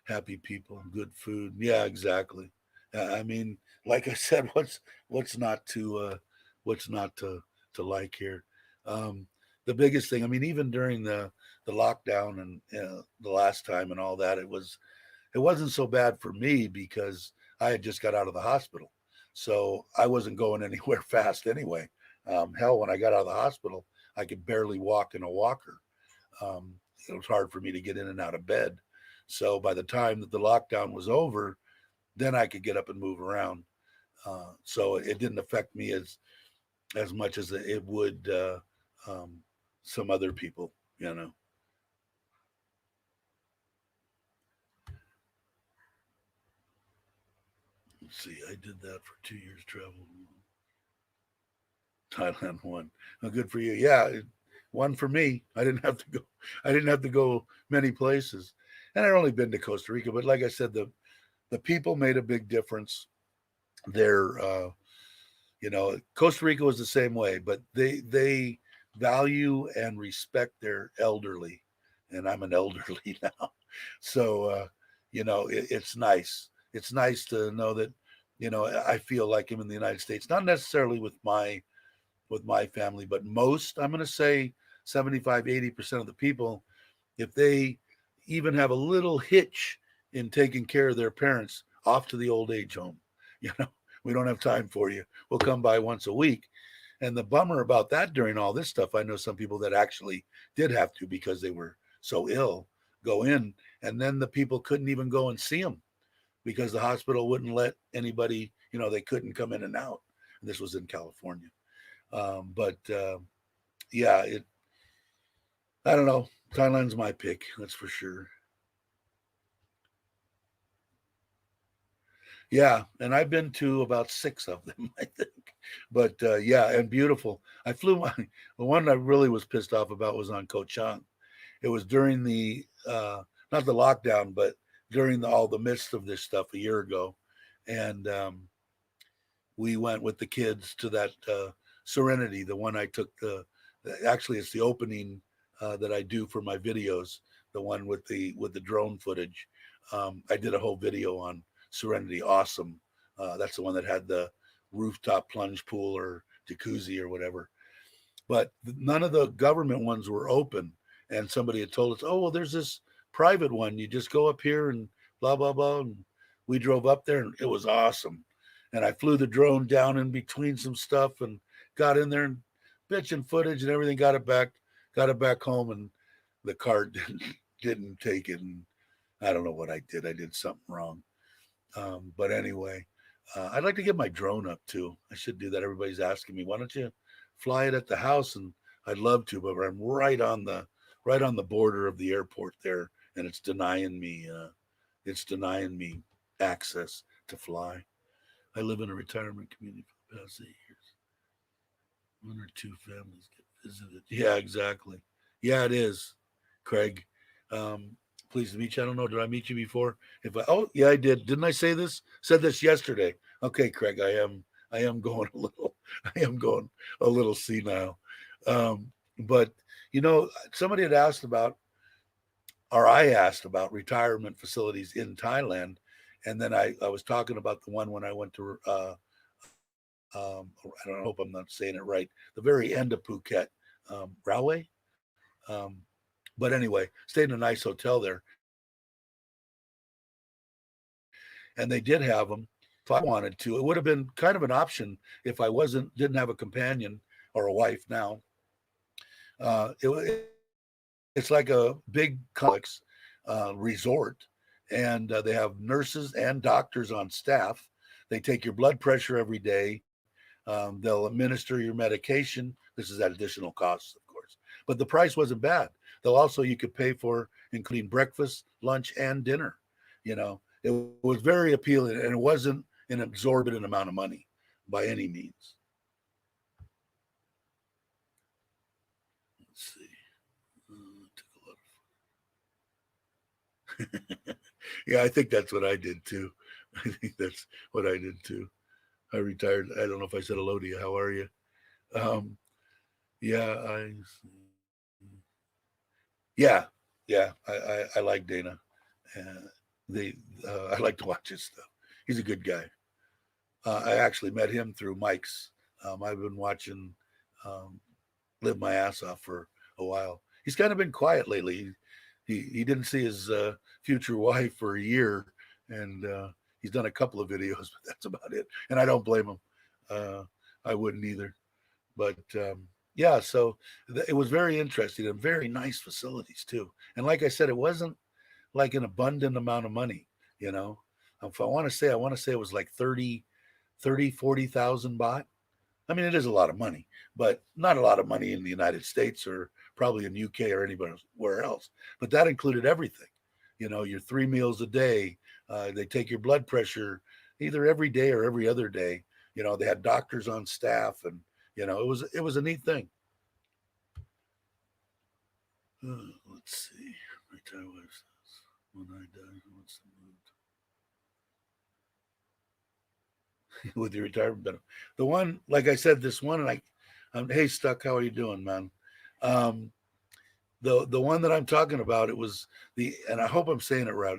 happy people, good food. Yeah, exactly. I mean, like I said, what's not to what's not to like here? Um, the biggest thing, I mean, even during the lockdown and the last time and all that, it wasn't so bad for me because I had just got out of the hospital, so I wasn't going anywhere fast anyway. Hell, when I got out of the hospital, I could barely walk in a walker. Um, it was hard for me to get in and out of bed. So by the time that the lockdown was over, then I could get up and move around. So it didn't affect me as much as it would um, some other people. You know. Let's see. I did that for 2 years travel. Thailand won. Well, good for you. Yeah, one for me. I didn't have to go. I didn't have to go many places, and I'd only been to Costa Rica. But like I said, the people made a big difference. Their Costa Rica was the same way, but they value and respect their elderly, and I'm an elderly now, so it's nice. It's nice to know that I feel like I'm in the United States, not necessarily with my family, but most, I'm going to say 75-80% of the people, if they even have a little hitch in taking care of their parents, off to the old age home. You know, we don't have time for you. We'll come by once a week. And the bummer about that during all this stuff, I know some people that actually did have to because they were so ill go in, and then the people couldn't even go and see them because the hospital wouldn't let anybody, they couldn't come in and out. And this was in California. But yeah, I don't know. Thailand's my pick, that's for sure. Yeah, and I've been to about six of them, I think. But yeah, and beautiful. I flew my the one I really was pissed off about was on Koh Chang. It was during the not the lockdown, but during all the midst of this stuff a year ago, and we went with the kids to that Serenity, the one I took actually it's the opening that I do for my videos, the one with the drone footage. I did a whole video on Serenity. Awesome. That's the one that had the rooftop plunge pool or jacuzzi or whatever. But none of the government ones were open. And somebody had told us, oh, well, there's this private one. You just go up here and blah, blah, blah. And we drove up there and it was awesome. And I flew the drone down in between some stuff and got in there and bitching footage and everything, got it back home, and the car didn't take it. And I don't know what I did. I did something wrong. But anyway, I'd like to get my drone up too. I should do that. Everybody's asking me, why don't you fly it at the house? And I'd love to, but I'm right on the border of the airport there, and it's denying me access to fly. I live in a retirement community for the past 8 years. One or two families get visited. Yeah, exactly. Yeah, it is, Craig. Um, Pleased to meet you. I don't know. Did I meet you before? Oh yeah, I did. Didn't I say this? Said this yesterday. Okay, Craig. I am going a little. I am going a little senile. But somebody had asked about, or I asked about retirement facilities in Thailand, and then I was talking about the one when I went to I don't know, hope I'm not saying it right. The very end of Phuket, Railway. Um, but anyway, stayed in a nice hotel there, and they did have them. If I wanted to, it would have been kind of an option if I didn't have a companion or a wife now. It's like a big complex resort, and they have nurses and doctors on staff. They take your blood pressure every day. They'll administer your medication. This is at additional costs, of course, but the price wasn't bad. You could pay for, including breakfast, lunch, and dinner. It was very appealing, and it wasn't an exorbitant amount of money by any means. Let's see. Took a lot of. Yeah, I think that's what I did too. I think that's what I did too. I retired. I don't know if I said hello to you. How are you? Um, yeah, yeah. Yeah, I like Dana. Uh, they I like to watch his stuff. He's a good guy. I actually met him through Mike's. I've been watching um, Live My Ass Off for a while. He's kind of been quiet lately. He didn't see his future wife for a year, and he's done a couple of videos, but that's about it. And I don't blame him. Uh, I wouldn't either. But yeah, so it was very interesting and very nice facilities too. And like I said, it wasn't like an abundant amount of money, you know. If I want to say it was like 40,000 baht. I mean, it is a lot of money, but not a lot of money in the United States or probably in UK or anywhere else. But that included everything, you know, your 3 meals a day. They take your blood pressure either every day or every other day. You know, they had doctors on staff, and you know, it was a neat thing. Let's see. Retire wife when I die. What's the move with your retirement benefit? The one, like I said, this one, and hey, Stuck, how are you doing, man? Um, the one that I'm talking about, it was and I hope I'm saying it right.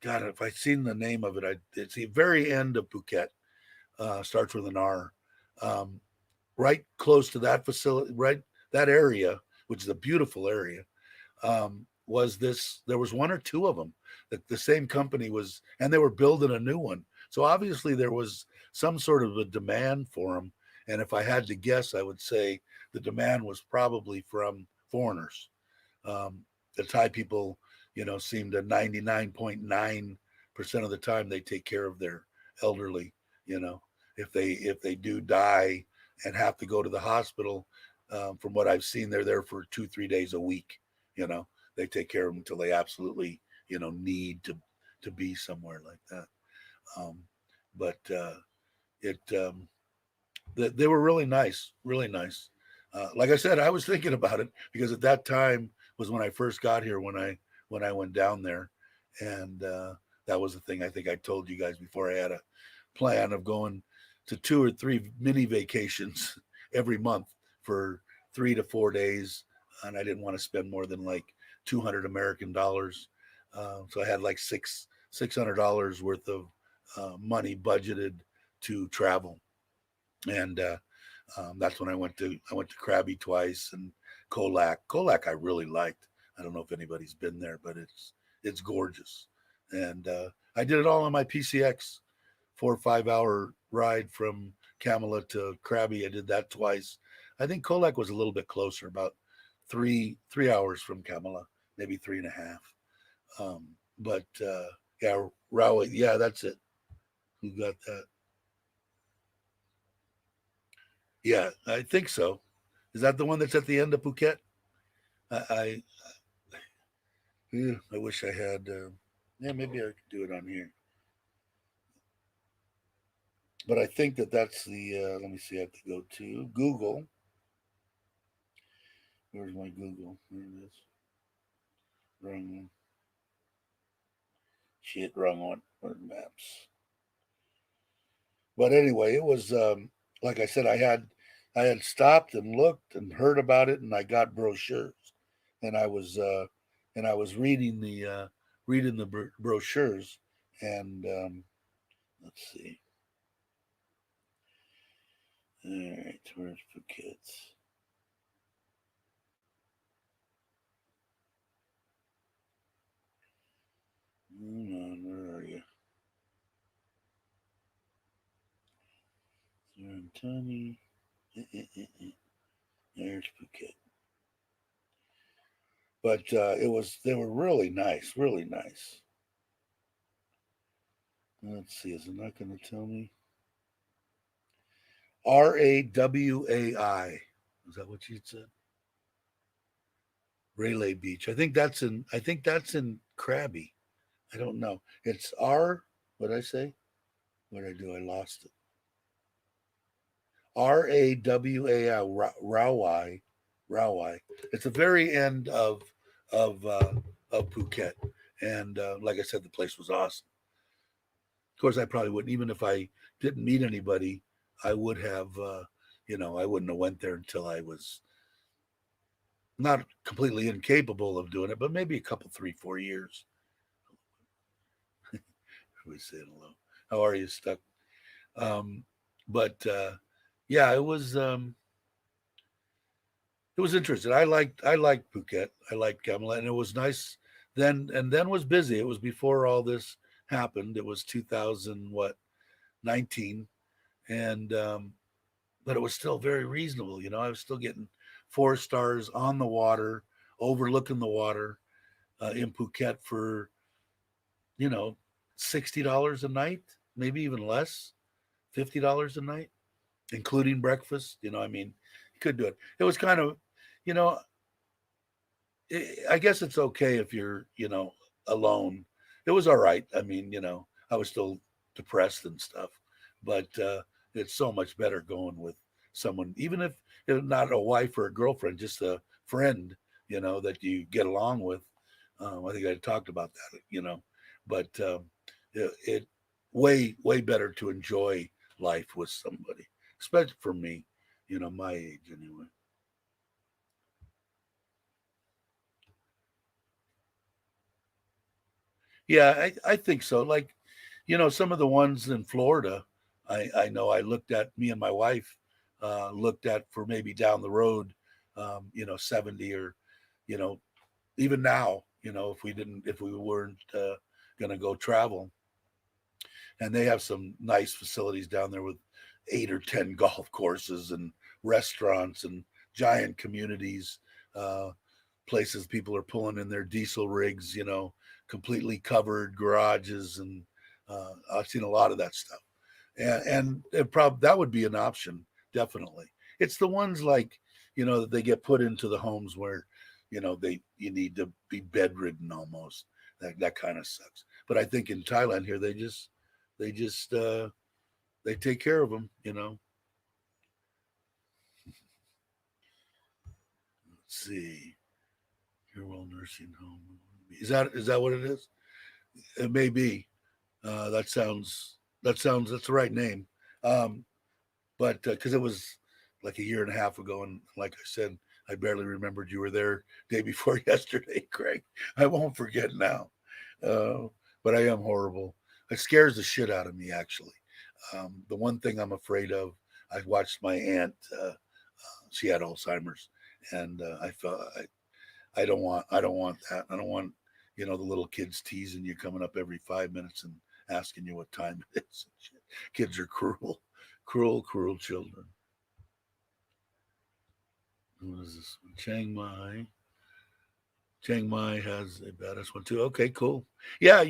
God, if I'd seen the name of it, it's the very end of Phuket. Starts with an R. Um, right close to that facility, right that area, which is a beautiful area. Was this? There was one or two of them. The same company was, and they were building a new one. So obviously there was some sort of a demand for them. And if I had to guess, I would say the demand was probably from foreigners. The Thai people, you know, seem to 99.9% of the time they take care of their elderly. You know, if they do die and have to go to the hospital, from what I've seen, they're there for 2-3 days a week. You know, they take care of them until they absolutely, you know, need to be somewhere like that. Um, but it they were really nice, really nice. Like I said, I was thinking about it because at that time was when I first got here, when I went down there, and that was the thing. I think I told you guys before. I had a plan of going to 2 or 3 mini vacations every month for 3 to 4 days, and I didn't want to spend more than like 200 American dollars. So I had like $600 worth of money budgeted to travel, and that's when I went to Krabi twice and Kolak. Kolak I really liked. I don't know if anybody's been there, but it's gorgeous. And I did it all on my PCX, 4 or 5 hour ride from Kamala to Krabi. I did that twice. I think Kolak was a little bit closer, about three hours from Kamala, maybe 3.5. But yeah, Rawi, yeah, that's it. Who got that? Yeah, I think so. Is that the one that's at the end of Phuket? I yeah, I wish I had. Yeah, maybe I could do it on here. But I think that's the. Let me see. I have to go to Google. Where's my Google? There it is. Wrong one. Shit, wrong one. Where's maps? But anyway, it was like I said. I had stopped and looked and heard about it, and I got brochures, and I was reading the brochures, and let's see. All right, where's Phuket? Hold on, where are you? Sarantani. There's Phuket. But they were really nice, really nice. Let's see, is it not going to tell me? Rawai. Is that what you said? Railay Beach. I think that's in Krabi. I don't know. It's R. What did I say? What did I do? I lost it. Rawai. Rawai. Rawai. It's the very end of Phuket, and like I said, the place was awesome. Of course, I probably wouldn't, even if I didn't meet anybody, I would have, I wouldn't have went there until I was not completely incapable of doing it, but maybe a couple, 3, 4 years. We saying hello. How are you, Stuck? Um, but yeah, it was interesting. I liked Phuket. I liked Kamala, and it was nice then. And then was busy. It was before all this happened. It was 2000 what 19, and but it was still very reasonable. I was still getting 4 stars on the water, overlooking the water in Phuket for you know $60 a night, maybe even less, $50 a night, including breakfast. I mean, you could do it. It was kind of, you know, I guess it's okay if you're, alone. It was all right. I mean, I was still depressed and stuff, but it's so much better going with someone, even if it's not a wife or a girlfriend, just a friend, that you get along with. I think I talked about that. But it way better to enjoy life with somebody, especially for me, my age anyway. Yeah, I think so. Like, some of the ones in Florida, I know I looked at, me and my wife looked at for maybe down the road, 70 or, you know, even now, if we weren't going to go travel, and they have some nice facilities down there with 8 or 10 golf courses and restaurants and giant communities, uh, places people are pulling in their diesel rigs, completely covered garages, and I've seen a lot of that stuff, and it that would be an option, definitely. It's the ones like, that they get put into the homes where, you need to be bedridden almost. That kind of sucks. But I think in Thailand here, they just they take care of them. Let's see, Hero Nursing Home. Is that what it is? It may be. That's the right name. Um, but because it was like a year and a half ago, and like I said, I barely remembered you were there day before yesterday, Craig. I won't forget now. Uh, but I am horrible. It scares the shit out of me, actually. The one thing I'm afraid of, I watched my aunt. She had Alzheimer's, and I felt I don't want that. I don't want the little kids teasing you, coming up every 5 minutes and asking you what time it is. Kids are cruel, cruel, cruel children. What is this one? Chiang Mai. Chiang Mai has a badass one too. Okay, cool. Yeah,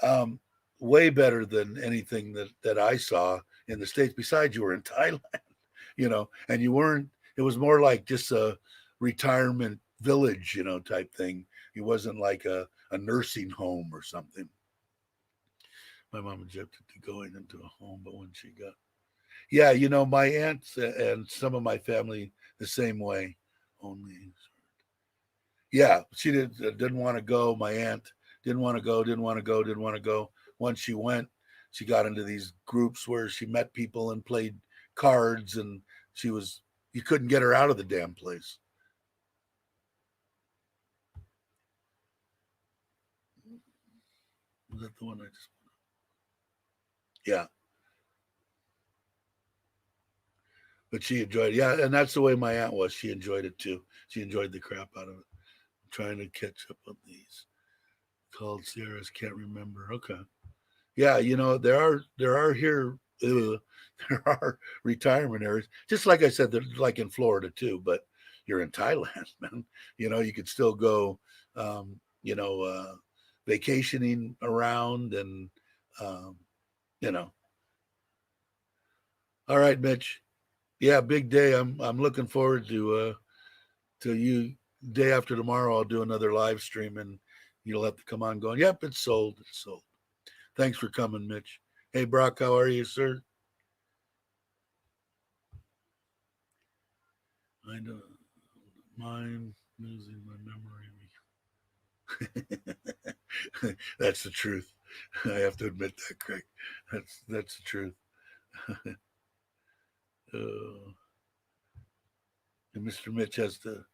um, way better than anything that I saw in the States. Besides, you were in Thailand, and you weren't. It was more like just a retirement village, type thing. It wasn't like a nursing home or something. My mom objected to going into a home, but when she got, yeah, my aunts and some of my family the same way. Only, yeah, she didn't want to go. My aunt didn't want to go, didn't want to go, didn't want to go. Once she went, she got into these groups where she met people and played cards, and she was you couldn't get her out of the damn place. Was that the one I just? Yeah, but she enjoyed it. Yeah, and that's the way my aunt was. She enjoyed it too. She enjoyed the crap out of it. I'm trying to catch up on these called Sierras. Can't remember. Okay. Yeah, there are here there are retirement areas. Just like I said, they're like in Florida too, but you're in Thailand, man. You could still go um, you know, vacationing around and um, you know. All right, Mitch. Yeah, big day. I'm looking forward to you day after tomorrow. I'll do another live stream and you'll have to come on going, yep, it's sold. It's sold. Thanks for coming, Mitch. Hey, Brock, how are you, sir? I don't mind losing my memory. That's the truth. I have to admit that, Craig. That's the truth. uh, and Mr. Mitch has to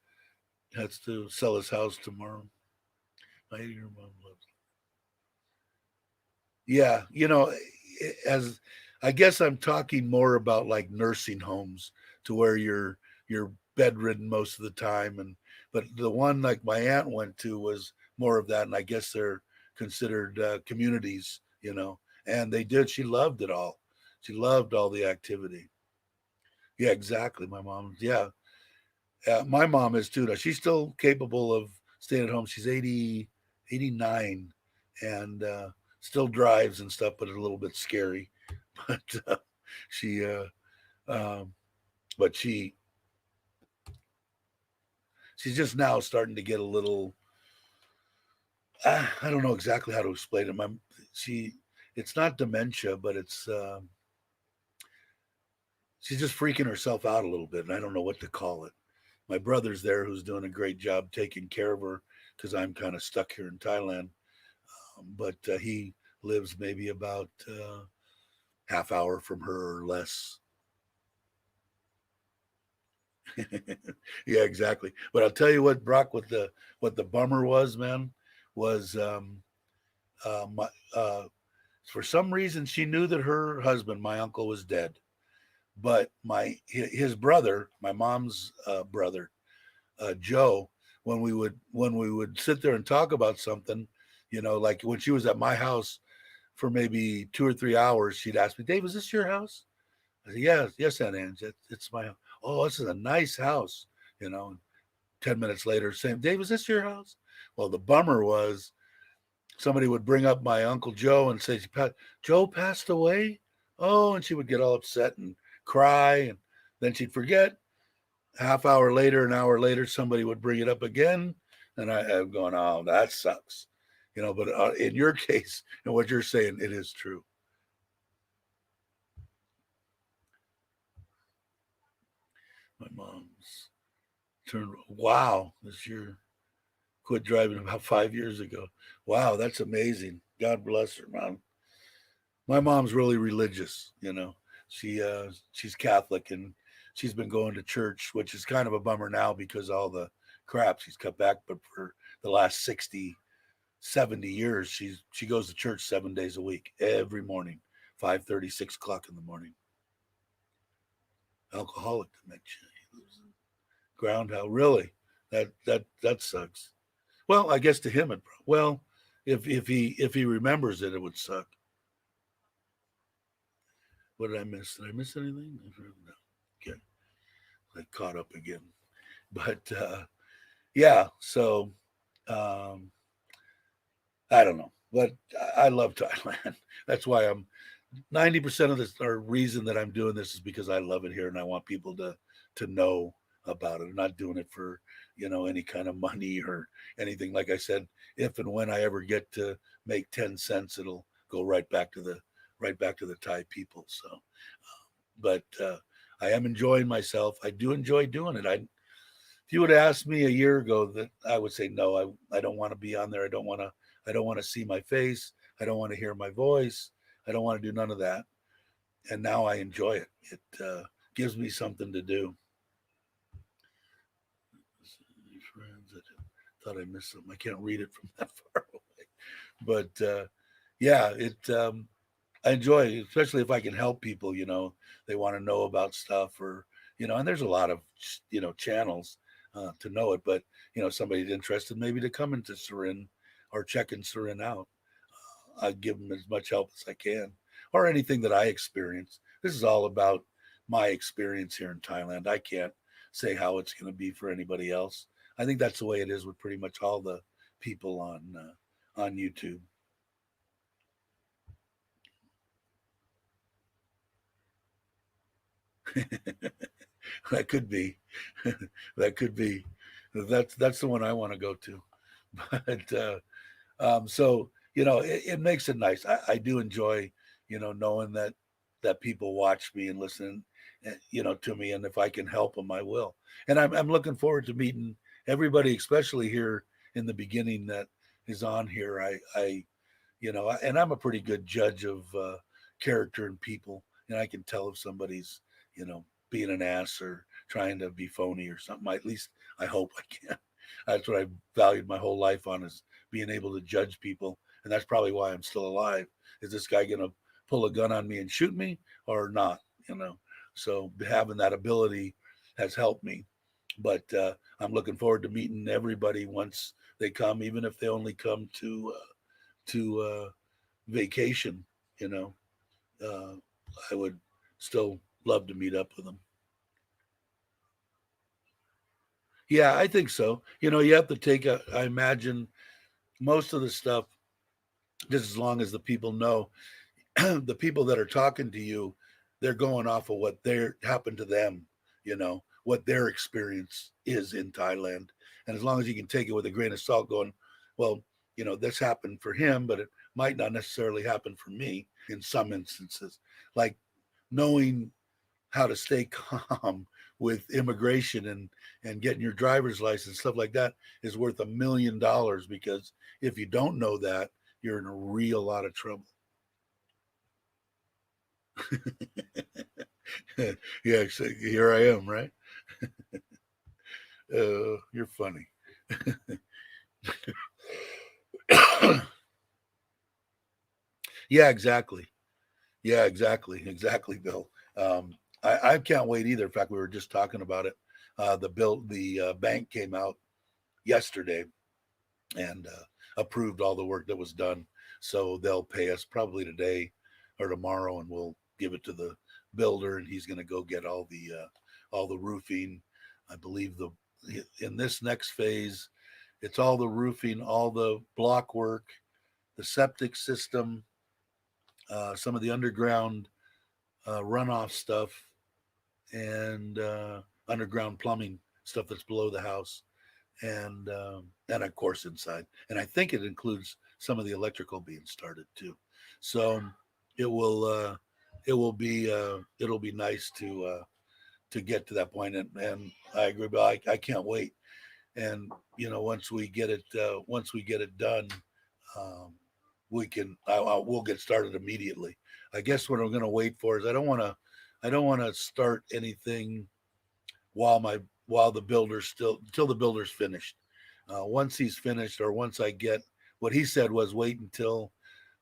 has to sell his house tomorrow. I hear your mom loves. Yeah, as I guess I'm talking more about like nursing homes to where you're bedridden most of the time, and but the one like my aunt went to was more of that, and I guess they're considered communities, and they did. She loved it all. She loved all the activity. Yeah, exactly. My mom. Yeah, my mom is too. Now she's still capable of staying at home. She's 80, 89, and still drives and stuff, but it's a little bit scary. But she, um, but she's just now starting to get a little. I don't know exactly how to explain it. She, it's not dementia, but she's just freaking herself out a little bit, and I don't know what to call it. My brother's there, who's doing a great job taking care of her because I'm kind of stuck here in Thailand. But he lives maybe about half hour from her or less. Yeah, exactly. But I'll tell you what, Brock, what the bummer was, man, was my for some reason she knew that her husband, my uncle, was dead, but his brother, my mom's brother, Joe, when we would sit there and talk about something, like when she was at my house for maybe 2 or 3 hours, she'd ask me, "Dave, is this your house?" I said, "Yes, yes, Aunt Ange, it's my house." "Oh, this is a nice house," you know. 10 minutes later, same, "Dave, is this your house?" Well, the bummer was somebody would bring up my Uncle Joe and say, "Joe passed away." Oh, and she would get all upset and cry, and then she'd forget. A half hour later, an hour later, somebody would bring it up again, and I'm going, "Oh, that sucks," But in your case, and what you're saying, it is true. My mom's turned. Wow, this year quit driving about 5 years ago. Wow, that's amazing. God bless her, mom. My mom's really religious. She's Catholic, and she's been going to church, which is kind of a bummer now because all the crap she's cut back. But for the last 60, 70 years, she goes to church 7 days a week, every morning, 5:30, 6 o'clock in the morning. Alcoholic dementia. Groundhog. Really? That sucks. Well, I guess to him well, if he remembers it, it would suck. What did I miss? Did I miss anything? No. Okay, I caught up again. But yeah, so um, I don't know, but I love Thailand. That's why I'm 90% of this, or reason that I'm doing this is because I love it here and I want people to know about it. I'm not doing it for any kind of money or anything. Like I said, if and when I ever get to make 10 cents, it'll go right back to the Thai people. So, but I am enjoying myself. I do enjoy doing it. If you would have asked me a year ago, that I would say no. I don't want to be on there. I don't want to see my face. I don't want to hear my voice. I don't want to do none of that. And now I enjoy it. It gives me something to do. Friends, I thought I missed something. I can't read it from that far away. But yeah, I enjoy it, especially if I can help people. They want to know about stuff, or and there's a lot of channels to know it. But somebody's interested maybe to come into Surin or check in Surin out. I give them as much help as I can, or anything that I experience. This is all about my experience here in Thailand. I can't say how it's going to be for anybody else. I think that's the way it is with pretty much all the people on YouTube. That could be, that could be. That's the one I want to go to. But so it makes it nice. I do enjoy knowing that people watch me and listen to me, and if I can help them, I will. And I'm looking forward to meeting everybody, especially here in the beginning that is on here. And I'm a pretty good judge of character and people, and I can tell if somebody's being an ass or trying to be phony or something. At least I hope I can. That's what I valued my whole life on, is being able to judge people. And that's probably why I'm still alive. Is this guy going to pull a gun on me and shoot me or not? You know, so having that ability has helped me. But I'm looking forward to meeting everybody once they come, even if they only come to vacation. You know, uh, I would still love to meet up with them. Yeah, I think so. You know, you have to take a. I imagine most of the stuff, just as long as the people know, the people that are talking to you, they're going off of what they're happened to them. You know what their experience is in Thailand, and as long as you can take it with a grain of salt, going, well, you know, this happened for him, but it might not necessarily happen for me in some instances. Like knowing how to stay calm with immigration and getting your driver's license, stuff like that, is worth $1 million, because if you don't know that, you're in a real lot of trouble. Yeah, so here I am, right? You're funny. Yeah, exactly. Yeah, exactly. Exactly, Bill. I can't wait either. In fact, we were just talking about it. The bank came out yesterday and approved all the work that was done. So they'll pay us probably today or tomorrow, and we'll give it to the builder, and he's going to go get all the roofing. I believe the in this next phase, it's all the roofing, all the block work, the septic system, some of the underground runoff stuff, and underground plumbing stuff that's below the house, and of course inside. And I think it includes some of the electrical being started too. So it will it'll be nice to get to that point, and I agree. But I can't wait. And you know, once we get it done, um, we'll get started immediately. I guess what I'm going to wait for is I don't want to start anything while my while the builder's still until the builder's finished. Once he's finished, or once I get what he said was wait until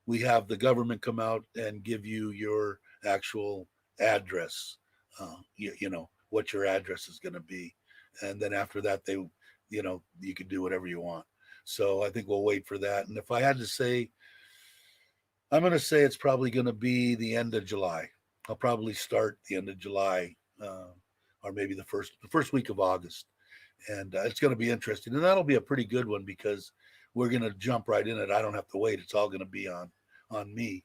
we have the government come out and give you your actual address. You know what your address is going to be, and then after that, you know, you can do whatever you want. So I think we'll wait for that. And if I had to say, I'm going to say it's probably going to be the end of July. I'll probably start the end of July, or maybe the first week of August, and it's going to be interesting. And that'll be a pretty good one because we're going to jump right in it. I don't have to wait. It's all going to be on me,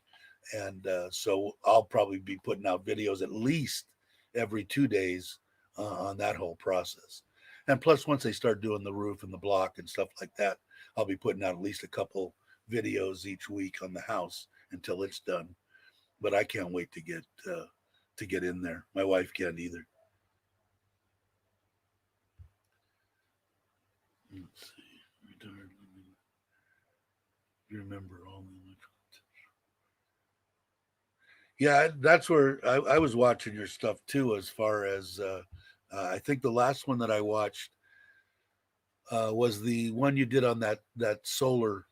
and so I'll probably be putting out videos at least every 2 days on that whole process. And plus, once they start doing the roof and the block and stuff like that, I'll be putting out at least a couple videos each week on the house until it's done. But I can't wait to get in there. My wife can't either. Let's see. You remember all the. Yeah, that's where I was watching your stuff too. As far as I think the last one that I watched was the one you did on that solar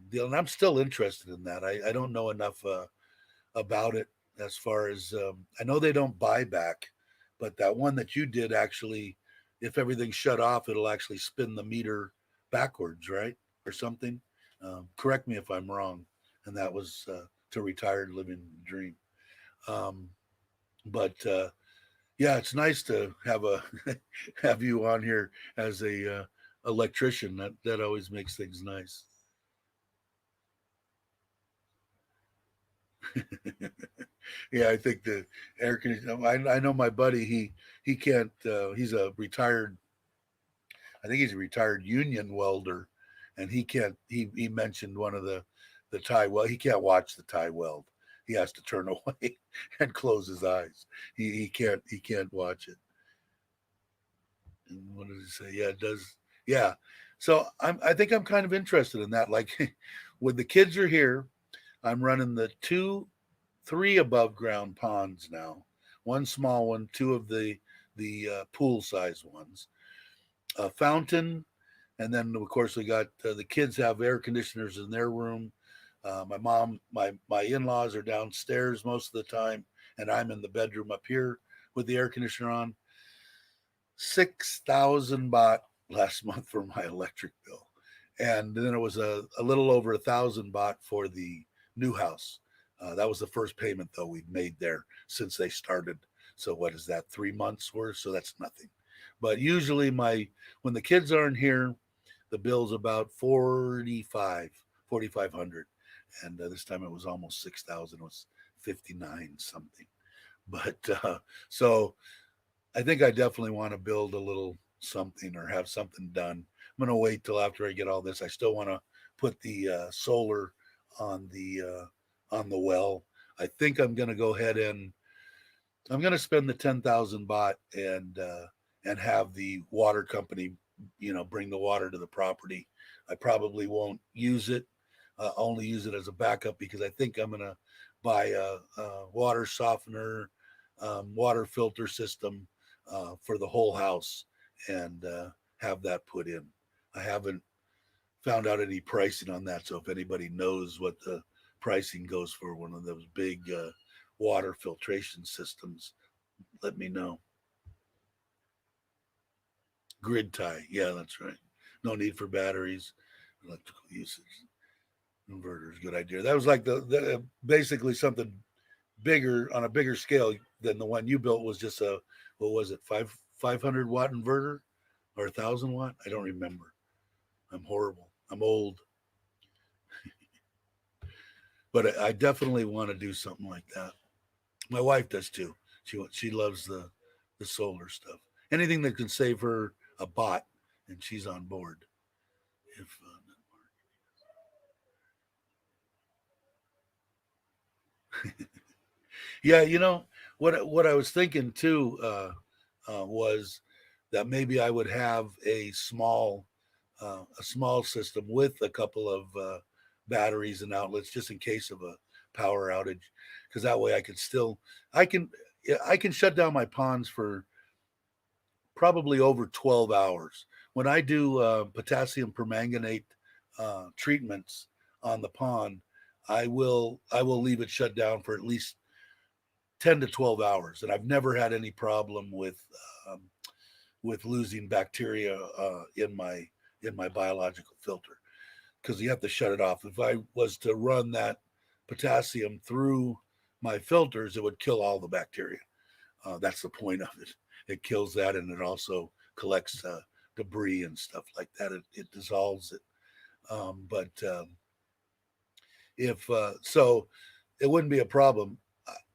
deal, and I'm still interested in that. I don't know enough about it as far as I know they don't buy back, but that one that you did actually, if everything's shut off, it'll actually spin the meter backwards, right, or something. Correct me if I'm wrong. And that was to retired living dream. Um, but yeah, it's nice to have a have you on here as a electrician. That always makes things nice. Yeah, I think the air conditioning. I know my buddy. He can't. He's a retired. I think he's a retired union welder, and he can't. He mentioned one of the tie weld. He can't watch the tie weld. He has to turn away and close his eyes. He can't watch it. And what did he say? Yeah, it does. Yeah. So I think I'm kind of interested in that. Like when the kids are here, I'm running the three above ground ponds now. One small one, two of the pool size ones, a fountain, And then of course we got the kids have air conditioners in their room. My mom, my in-laws are downstairs most of the time, and I'm in the bedroom up here with the air conditioner on. 6,000 baht last month for my electric bill, and then it was a little over 1,000 baht for the new house. That was the first payment though we've made there since they started. So what is that? 3 months worth. So that's nothing. But usually when the kids aren't here, the bill's about 4,500, and this time it was almost 6,000. It was 59 something. But so I think I definitely want to build a little something or have something done. I'm going to wait till after I get all this. I still want to put the solar on the well. I think I'm going to go ahead and I'm going to spend the 10,000 baht and have the water company, bring the water to the property. I probably won't use it. Only use it as a backup because I think I'm going to buy a water softener, water filter system for the whole house and have that put in. I haven't found out any pricing on that, so if anybody knows what the pricing goes for one of those big water filtration systems, let me know. Grid tie, yeah, that's right. No need for batteries, electrical usage, inverters, good idea. That was like the basically something bigger on a bigger scale than the one you built. Was just a, what was it, 500 watt inverter or 1,000 watt? I don't remember. I'm horrible. I'm old, but I definitely want to do something like that. My wife does too. She loves the solar stuff. Anything that can save her a bot, and she's on board. If Yeah, what I was thinking too was that maybe I would have a small system with a couple of batteries and outlets just in case of a power outage, because that way I can yeah, I can shut down my ponds for probably over 12 hours. When I do potassium permanganate treatments on the pond, I will leave it shut down for at least 10 to 12 hours, and I've never had any problem um, with losing bacteria in my biological filter, because you have to shut it off. If I was to run that potassium through my filters, it would kill all the bacteria. That's the point of it. It kills that, and it also collects debris and stuff like that. It dissolves it. But if so, it wouldn't be a problem.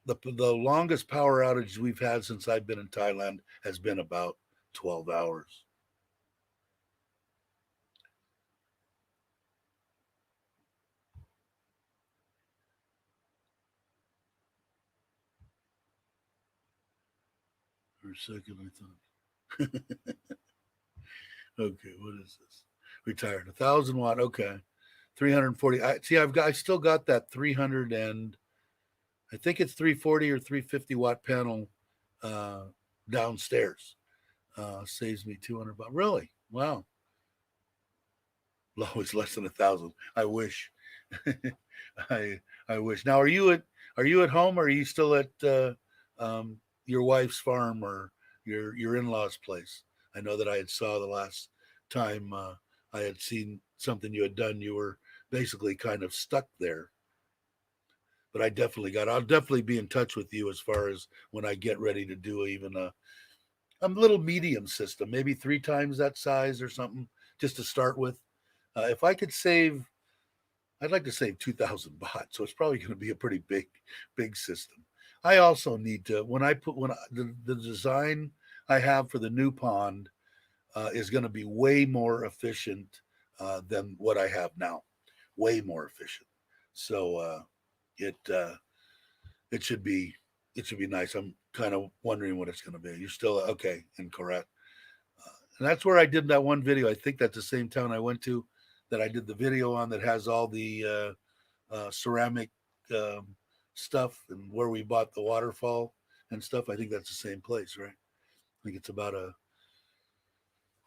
The longest power outage we've had since I've been in Thailand has been about 12 hours. For a second, I thought, okay, what is this? Retired, 1,000 watt. Okay, 340. I still got that 300 and I think it's 340 or 350 watt panel uh, downstairs. Saves me 200 baht. Really? Wow. Always less than 1,000. I wish. I I wish. Now, are you at home, or are you still at your wife's farm or your in-laws' place? I know that I had saw the last time I had seen something you had done. You were basically kind of stuck there. But I'll definitely be in touch with you as far as when I get ready to do even a little medium system, maybe 3 times that size or something, just to start with. If I could save, I'd like to save 2,000 baht, so it's probably going to be a pretty big system. I also need to the design I have for the new pond is going to be way more efficient than what I have now, way more efficient. So it it should be it should be nice. I'm kind of wondering what it's going to be. You're still okay and correct. And that's where I did that one video. I think that's the same town I went to that I did the video on, that has all the ceramic um, stuff, and where we bought the waterfall and stuff. I think that's the same place, right? I think it's about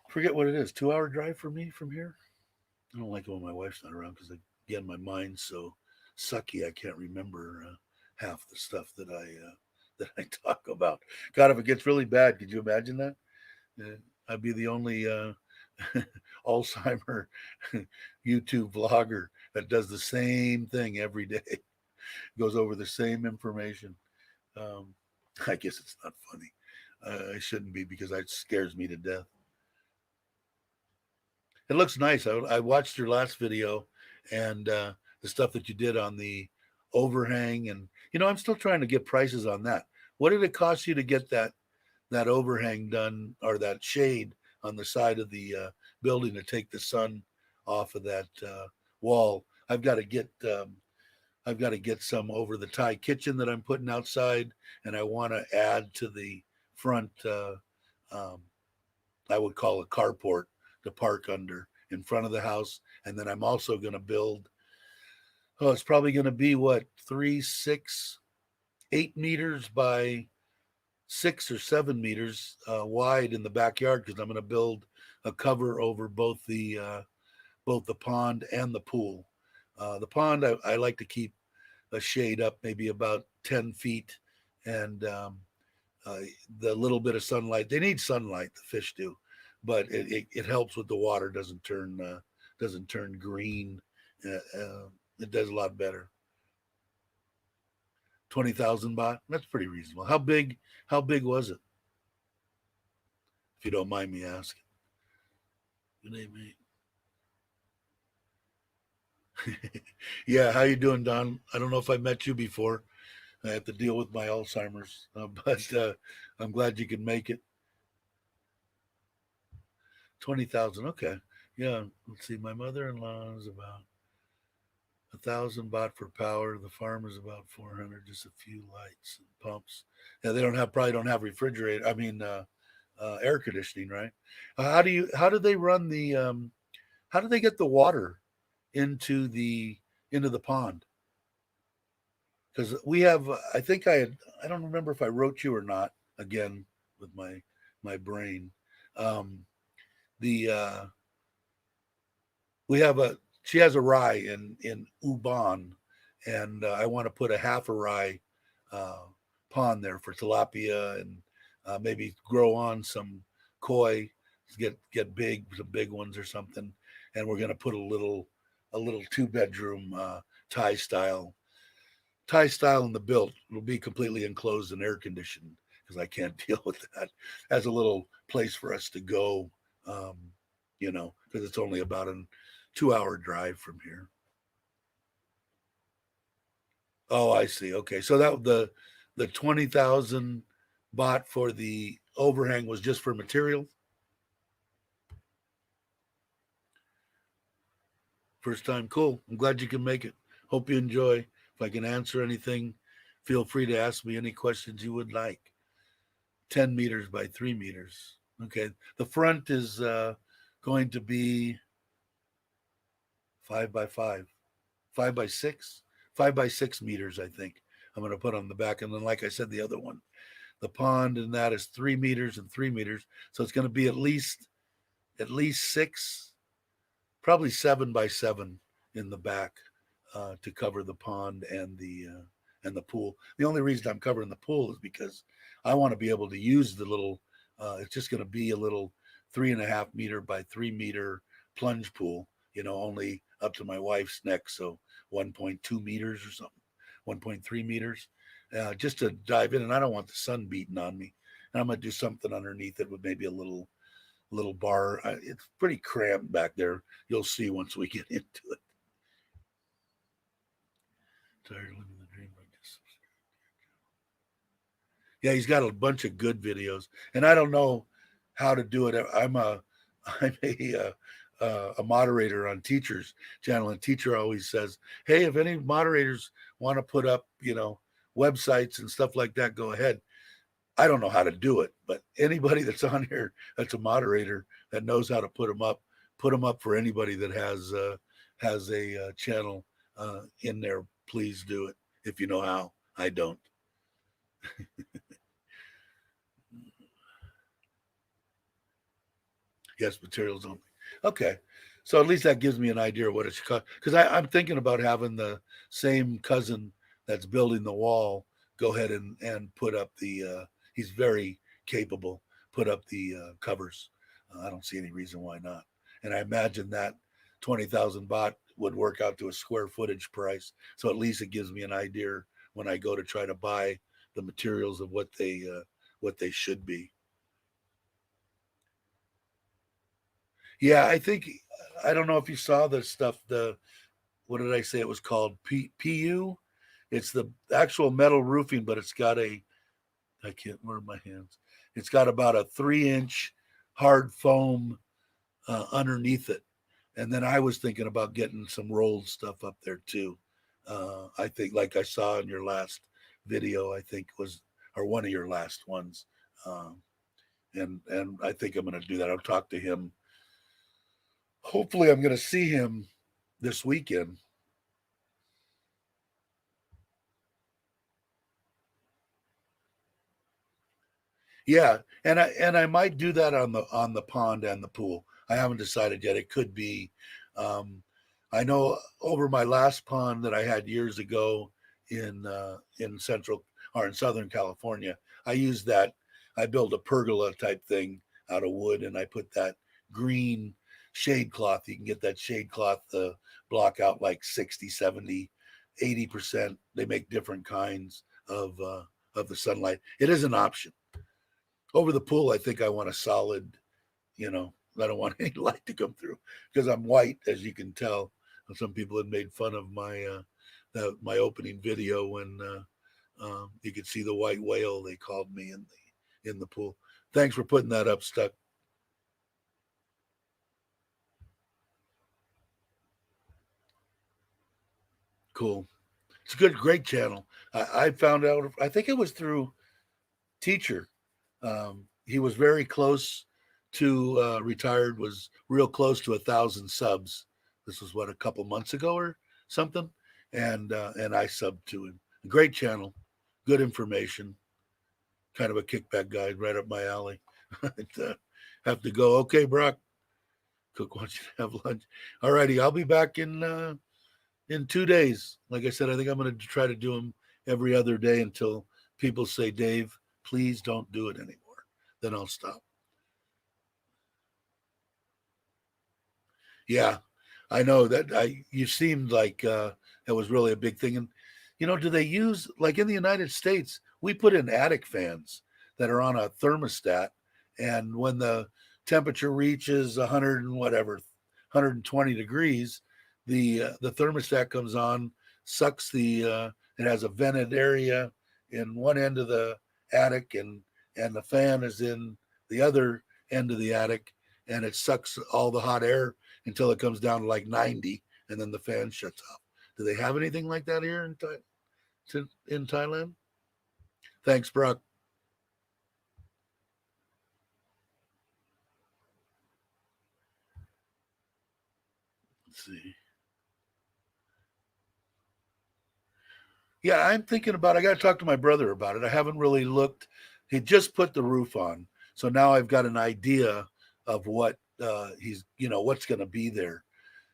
Forget what it is. 2 hour drive for me from here. I don't like it when my wife's not around because again my mind's so sucky I can't remember half the stuff that I talk about. God, if it gets really bad, could you imagine that? I'd be the only Alzheimer YouTube vlogger that does the same thing every day, goes over the same information. Um, I guess it's not funny. I shouldn't be because it scares me to death. It looks nice. I watched your last video and the stuff that you did on the overhang, and I'm still trying to get prices on that. What did it cost you to get that overhang done, or that shade on the side of the building to take the sun off of that wall? I've got to get some over the Thai kitchen that I'm putting outside, and I want to add to the front. Um, I would call a carport to park under in front of the house, and then I'm also going to build. Oh, it's probably going to be what, 8 meters by 6 or 7 meters wide in the backyard, because I'm going to build a cover over both the pond and the pool. The pond I like to keep a shade up, maybe about 10 feet, and uh, the little bit of sunlight. They need sunlight. The fish do, but it helps with the water doesn't turn green. It does a lot better. 20,000 baht. That's pretty reasonable. How big was it? If you don't mind me asking. Good day, mate. Yeah, how you doing, Don? I don't know if I met you before. I have to deal with my Alzheimer's, but I'm glad you can make it. 20,000. Okay. Yeah. Let's see. My mother-in-law is about 1,000 baht for power. The farm is about 400. Just a few lights and pumps. Yeah, they probably don't have refrigerator. I mean, air conditioning, right? How do they run how do they get the water into the pond? Because we have, I don't remember if I wrote you or not. Again, with my brain, um, the we have a she has a rye in Uban, and I want to put a half a rye uh, pond there for tilapia, and maybe grow on some koi, get some big ones or something, and we're gonna put a little 2 bedroom Thai style in the built. It'll be completely enclosed and air conditioned because I can't deal with that. As a little place for us to go, um, because it's only about a 2 hour drive from here. Oh, I see. Okay, so that the 20,000 baht for the overhang was just for material. First time, cool. I'm glad you can make it. Hope you enjoy. If I can answer anything, feel free to ask me any questions you would like. 10 meters by 3 meters. Okay, the front is going to be 5 by 5, 5 by 6, 5 by 6 meters. I think I'm going to put on the back, and then, like I said, the other one, the pond, and that is 3 meters and 3 meters. So it's going to be at least six, probably 7 by 7 in the back to cover the pond and the pool. The only reason I'm covering the pool is because I want to be able to use the little. It's just going to be a little 3.5 meter by 3 meter plunge pool. Only up to my wife's neck, so 1.2 meters or something, 1.3 meters, just to dive in. And I don't want the sun beating on me. And I'm going to do something underneath it with maybe a little bar. It's pretty cramped back there. You'll see once we get into it. Tired of living the dream like this. Yeah, he's got a bunch of good videos, and I don't know how to do it. I'm a moderator on Teacher's channel, and Teacher always says, "Hey, if any moderators want to put up, websites and stuff like that, go ahead." I don't know how to do it, but anybody that's on here that's a moderator that knows how to put them up for anybody that has a channel in there. Please do it if you know how. I don't. Yes, materials only. Okay. So at least that gives me an idea of what it's cost. Because I'm thinking about having the same cousin that's building the wall go ahead and put up he's very capable, put up the covers. I don't see any reason why not. And I imagine that 20,000 baht would work out to a square footage price. So at least it gives me an idea when I go to try to buy the materials of what they should be. Yeah, I think I don't know if you saw the stuff. The what did I say it was called? PU. It's the actual metal roofing, but it's got a I can't where are my hands. It's got about a 3-inch hard foam underneath it, and then I was thinking about getting some rolled stuff up there too. I think like I saw in your last video, I think was or one of your last ones, um, and I think I'm going to do that. I'll talk to him. Hopefully, I'm going to see him this weekend. Yeah, and I might do that on the pond and the pool. I haven't decided yet. It could be. Um, I know over my last pond that I had years ago in central or in Southern California, I used that. I built a pergola type thing out of wood, and I put that green shade cloth. You can get that shade cloth block out like 60, 70, 80%. They make different kinds of the sunlight. It is an option over the pool. I think I want a solid, you know, I don't want any light to come through because I'm white, as you can tell. Some people had made fun of my opening video when you could see the white whale. They called me in the pool. Thanks for putting that up, Stuck. Cool. It's a great channel. I found out. I think it was through Teacher. He was very close to retired. Was real close to 1,000 subs. This was what a couple months ago or something, and I subbed to him. Great channel, good information. Kind of a kickback guide, right up my alley. Have to go. Okay, Brock. Cook wants you to have lunch. All righty, I'll be back in 2 days. Like I said, I think I'm going to try to do them every other day until people say, Dave, please don't do it anymore. Then I'll stop. Yeah, I know that you seemed like it was really a big thing. And do they use like in the United States, we put in attic fans that are on a thermostat, and when the temperature reaches 100 and whatever, 120 degrees, the thermostat comes on, sucks it has a vented area in one end of the attic, and the fan is in the other end of the attic, and it sucks all the hot air until it comes down to like 90, and then the fan shuts off. Do they have anything like that here in Thailand? Thanks, Brock. Let's see. Yeah, I'm thinking about. I got to talk to my brother about it. I haven't really looked. He just put the roof on, so now I've got an idea of what what's going to be there.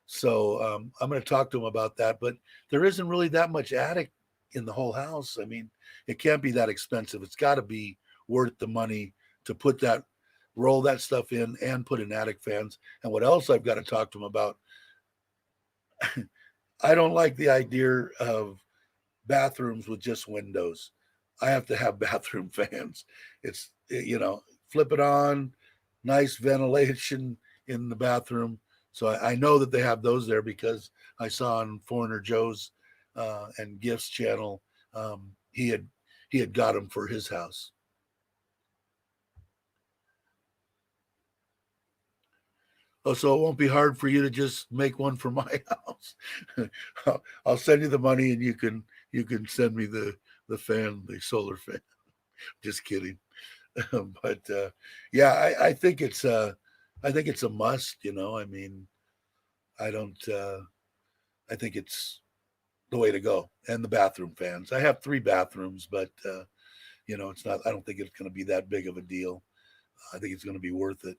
So I'm going to talk to him about that. But there isn't really that much attic in the whole house. I mean, it can't be that expensive. It's got to be worth the money to put that, roll that stuff in, and put in attic fans. And what else I've got to talk to him about? I don't like the idea of bathrooms with just windows. I have to have bathroom fans. Flip it on, nice ventilation in the bathroom. So I know that they have those there because I saw on Foreigner Joe's and Gifts channel, he had got them for his house. Oh, so it won't be hard for you to just make one for my house. I'll send you the money, and you can send me the fan, the solar fan. Just kidding. But yeah, I think it's a must. I mean, I don't. I think it's the way to go. And the bathroom fans. I have 3 bathrooms, but it's not. I don't think it's going to be that big of a deal. I think it's going to be worth it.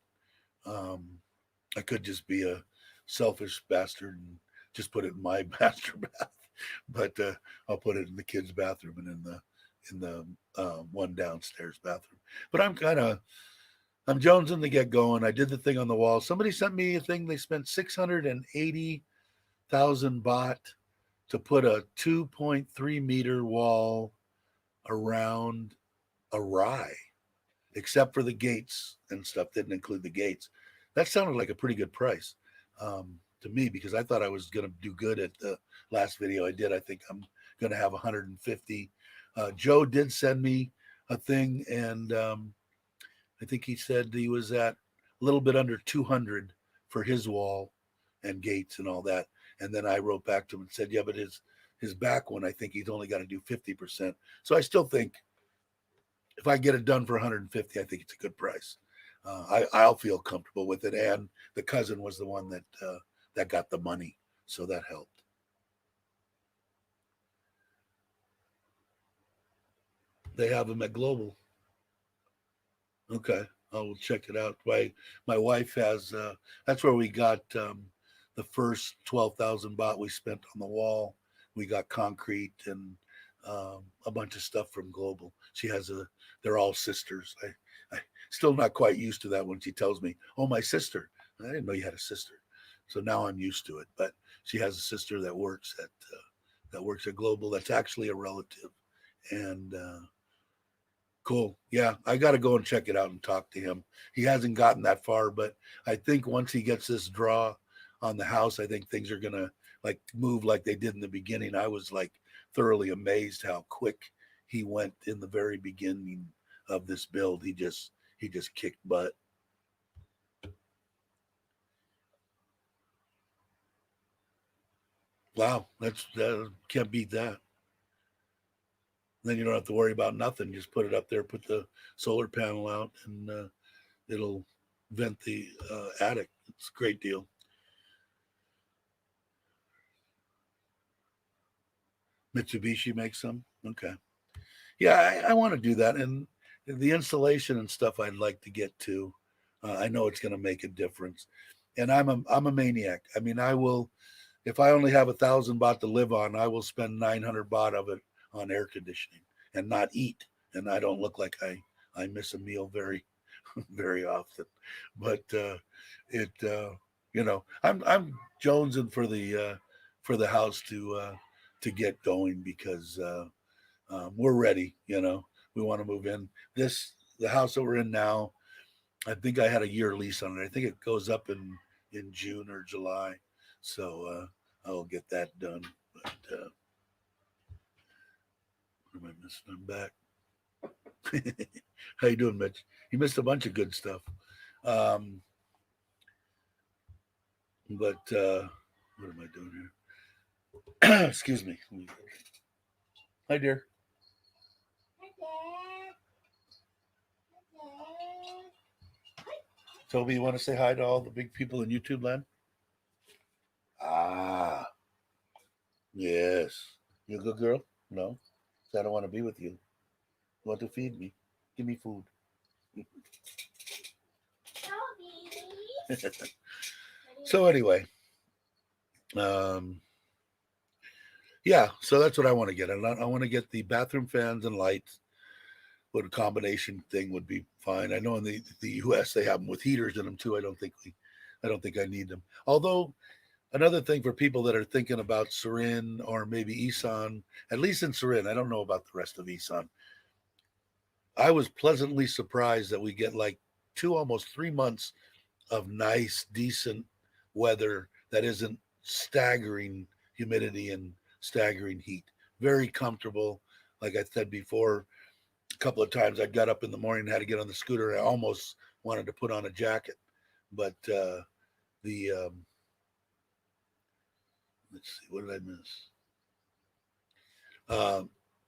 I could just be a selfish bastard and just put it in my master bath, but I'll put it in the kids' bathroom and in the one downstairs bathroom. But I'm jonesing to get going. I did the thing on the wall. Somebody sent me a thing. They spent 680,000 baht to put a 2.3-meter wall around a rye, except for the gates and stuff. Didn't include the gates. That sounded like a pretty good price to me, because I thought I was going to do good at the last video I did. I think I'm going to have 150. Joe did send me a thing, and I think he said he was at a little bit under 200 for his wall and gates and all that. And then I wrote back to him and said, yeah, but his back one, I think he's only got to do 50%. So I still think if I get it done for 150, I think it's a good price. I'll feel comfortable with it. And the cousin was the one that got the money, so that helped. They have them at Global. Okay, I'll check it out. My wife has. That's where we got the first 12,000 baht we spent on the wall. We got concrete and a bunch of stuff from Global. She has they're all sisters. I still not quite used to that when she tells me, oh, my sister. I didn't know you had a sister. So now I'm used to it. But she has a sister that works at Global. That's actually a relative. And cool. Yeah, I got to go and check it out and talk to him. He hasn't gotten that far, but I think once he gets this draw on the house, I think things are going to like move like they did in the beginning. I was like thoroughly amazed how quick he went in the very beginning of this build. He just kicked butt. Wow, that can't beat that. Then you don't have to worry about nothing. Just put it up there, put the solar panel out, and it'll vent the attic. It's a great deal. Mitsubishi makes some. Okay. Yeah, I want to do that, and the installation and stuff I'd like to get to. I know it's going to make a difference, and I'm a maniac. I mean, I will, if I only have 1,000 baht to live on, I will spend 900 baht of it on air conditioning and not eat. And I don't look like I miss a meal very very often, but I'm jonesing for the house to get going, because we're ready. We want to move in. The house that we're in now, I think I had a year lease on it. I think it goes up in June or July, so I'll get that done. But what am I missing? I'm back. How you doing, Mitch? You missed a bunch of good stuff. But what am I doing here? Excuse me. Hi, dear. Toby, you want to say hi to all the big people in YouTube land? Ah, yes. You a good girl? No? So I don't want to be with you. You want to feed me? Give me food. So anyway, yeah, so that's what I want to get. I want to get the bathroom fans and lights. What a combination thing would be fine. I know in the US they have them with heaters in them too. I don't think I need them. Although another thing for people that are thinking about Surin or maybe Isan, at least in Surin, I don't know about the rest of Isan. I was pleasantly surprised that we get like almost 3 months of nice, decent weather that isn't staggering humidity and staggering heat. Very comfortable. Like I said before, a couple of times I got up in the morning and had to get on the scooter. And I almost wanted to put on a jacket, but the let's see, what did I miss?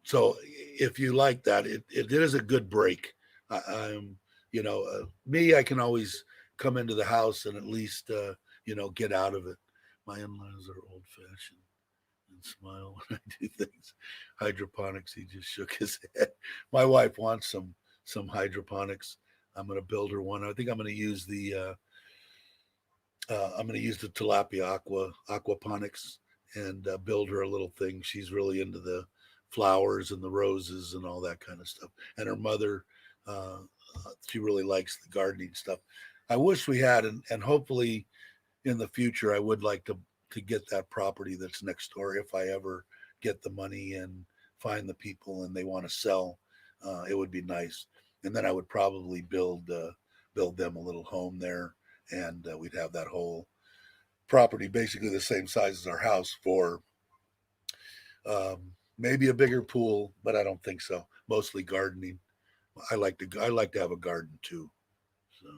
So if you like that, it is a good break. I'm, me, I can always come into the house and at least, get out of it. My in-laws are old fashioned and smile when I do things. Hydroponics, he just shook his head. My wife wants some hydroponics. I'm going to build her one. I think I'm going to use the I'm going to use the tilapia aquaponics and build her a little thing. She's really into the flowers and the roses and all that kind of stuff. And her mother, she really likes the gardening stuff. I wish we had, and hopefully in the future, I would like to get that property that's next door if I ever get the money and find the people and they want to sell. It would be nice, and then I would probably build them a little home there, and we'd have that whole property basically the same size as our house for maybe a bigger pool, but I don't think so. Mostly gardening. I like to have a garden too. So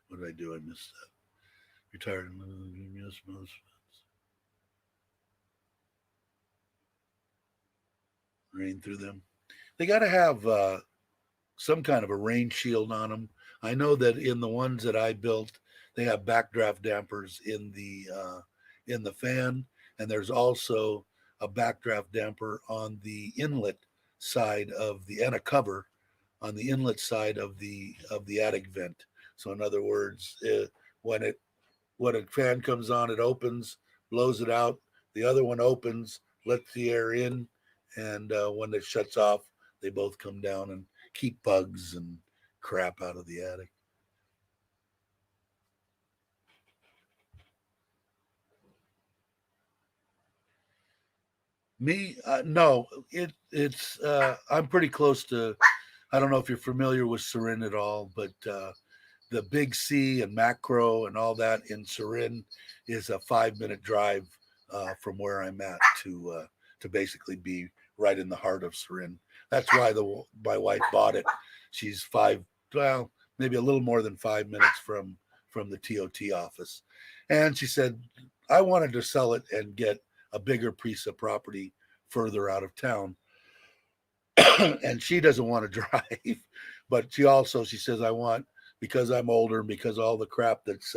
what did I do? I missed that. Retired. Yes, most rain through them. They got to have some kind of a rain shield on them. I know that in the ones that I built, they have backdraft dampers in the fan, and there's also a backdraft damper on the inlet side of the and a cover on the inlet side of the attic vent. So in other words, when it when a fan comes on, it opens, blows it out. The other one opens, lets the air in, and when it shuts off, they both come down and keep bugs and crap out of the attic. Me, no, I'm pretty close to. I don't know if you're familiar with Surin at all, but the Big C and Macro and all that in Surin is a 5 minute drive from where I'm at to basically be right in the heart of Surin. That's why the my wife bought it. She's well, maybe a little more than 5 minutes from the TOT office, and she said I wanted to sell it and get a bigger piece of property further out of town. And she doesn't want to drive, but she says I want, because I'm older and because all the crap that's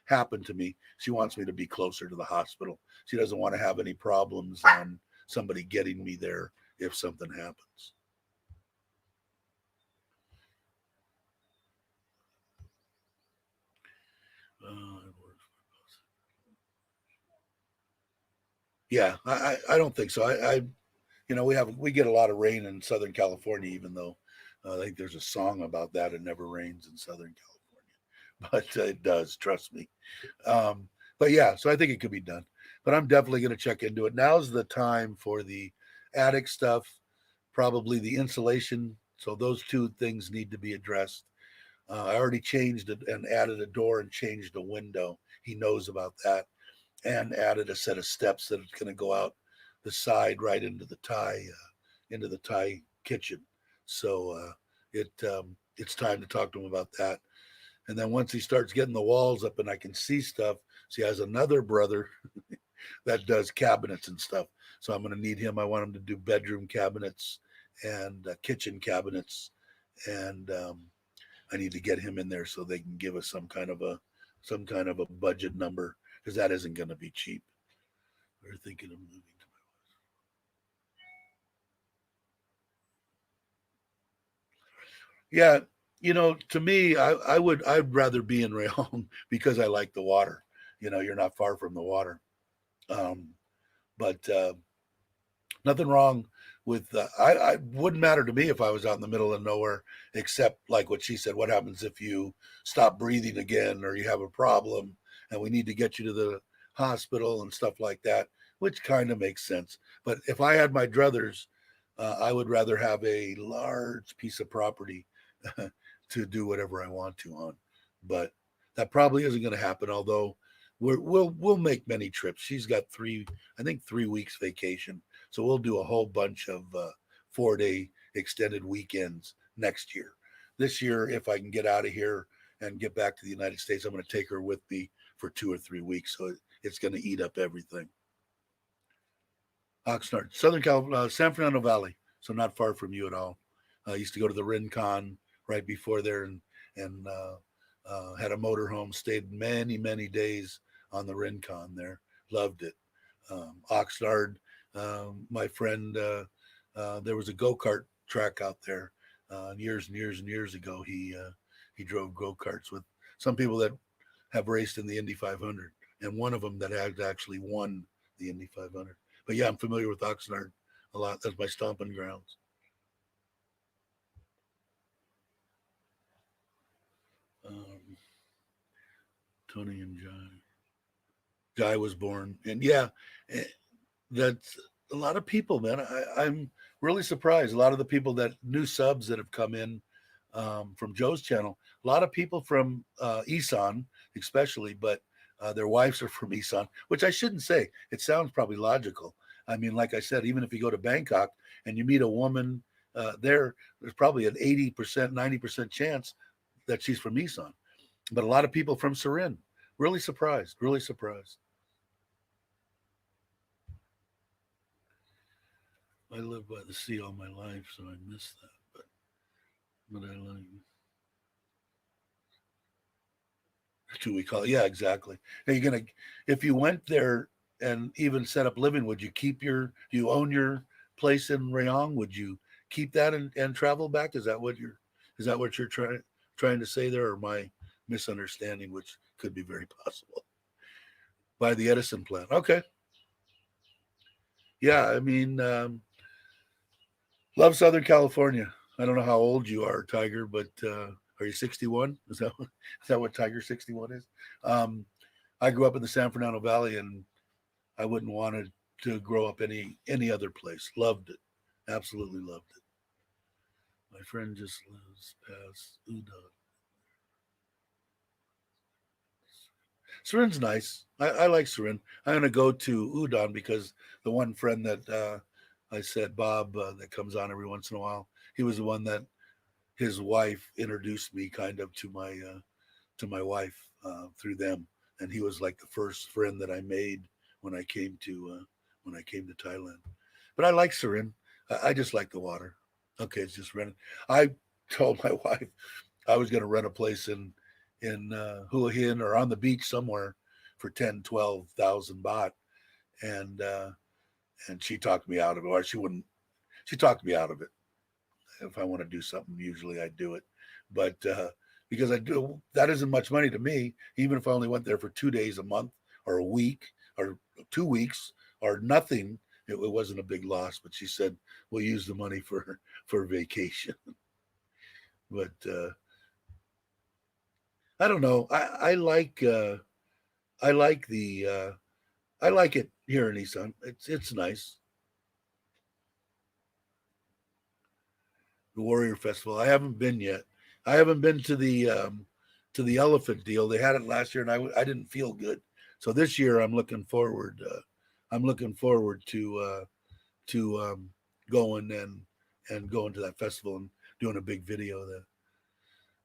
happened to me, she wants me to be closer to the hospital. She doesn't want to have any problems on somebody getting me there if something happens. Uh, yeah, I don't think so. We get a lot of rain in Southern California, even though I think there's a song about that. It never rains in Southern California, but it does. Trust me. But yeah, so I think it could be done. But I'm definitely going to check into it. Now's the time for the attic stuff, probably the insulation. So those two things need to be addressed. I already changed it and added a door and changed a window. He knows about that, and added a set of steps that is going to go out the side right into the Thai kitchen. So it's time to talk to him about that. And then once he starts getting the walls up and I can see stuff, so he has another brother that does cabinets and stuff. So I'm going to need him. I want him to do bedroom cabinets and kitchen cabinets, and I need to get him in there so they can give us some kind of a budget number, because that isn't going to be cheap. We're thinking of moving to. Yeah, to me, I'd rather be in Rayon because I like the water. You're not far from the water. Um, but nothing wrong with I wouldn't matter to me if I was out in the middle of nowhere, except like what she said, what happens if you stop breathing again or you have a problem and we need to get you to the hospital and stuff like that, which kind of makes sense. But if I had my druthers, I would rather have a large piece of property to do whatever I want to on. But that probably isn't going to happen, although we'll make many trips. She's got I think 3 weeks vacation, so we'll do a whole bunch of 4 day extended weekends next year. This year, if I can get out of here and get back to the United States, I'm going to take her with me for 2 or 3 weeks. So it's going to eat up everything. Oxnard, Southern California, San Fernando Valley, so not far from you at all. I used to go to the Rincon right before there, and had a motorhome. Stayed many days on the Rincon there. Loved it. Oxnard, my friend, there was a go kart track out there years and years and years ago. He drove go karts with some people that have raced in the Indy 500, and one of them that has actually won the Indy 500. But yeah, I'm familiar with Oxnard a lot. That's my stomping grounds. Um, Tony and Jai. Jai was born, and yeah, eh, that's a lot of people, man. I'm really surprised. A lot of the people that new subs that have come in from Joe's channel, a lot of people from Isan, especially, but their wives are from Isan, which I shouldn't say. It sounds probably logical. I mean, like I said, even if you go to Bangkok and you meet a woman there's probably an 80%, 90% chance that she's from Isan. But a lot of people from Surin. Really surprised. Really surprised. I lived by the sea all my life, so I miss that. But I like. That's what we call it. Yeah, exactly. Are you gonna, if you went there and even set up living, would you keep your, do you own your place in Rayong? Would you keep that and travel back? Is that what you're trying to say there, or my misunderstanding, which could be very possible? By the Edison plant. Okay. Yeah, I mean, love Southern California. I don't know how old you are, Tiger, but are you 61? Is that what Tiger 61 is? Um, I grew up in the San Fernando Valley, and I wouldn't want to grow up any other place. Loved it, absolutely loved it. My friend just lives past Udon. Surin's nice. I like Surin. I'm gonna go to Udon because the one friend that I said, Bob, that comes on every once in a while, he was the one that his wife introduced me kind of to my wife through them, and he was like the first friend that I made when I came to Thailand. But I like Surin. I just like the water. Okay, it's just renting. I told my wife I was going to rent a place in Hua Hin or on the beach somewhere for 10, 12,000 baht, and and she talked me out of it. Or she wouldn't. She talked me out of it. If I want to do something, usually I do it, but because I do, that isn't much money to me. Even if I only went there for 2 days a month or a week or 2 weeks or nothing, it wasn't a big loss. But she said we'll use the money for vacation. But I don't know. I like the I like it here in Isan. It's nice. The Warrior Festival. I haven't been yet. I haven't been to the elephant deal. They had it last year, and I didn't feel good. So this year, I'm looking forward. I'm looking forward to going and going to that festival and doing a big video there.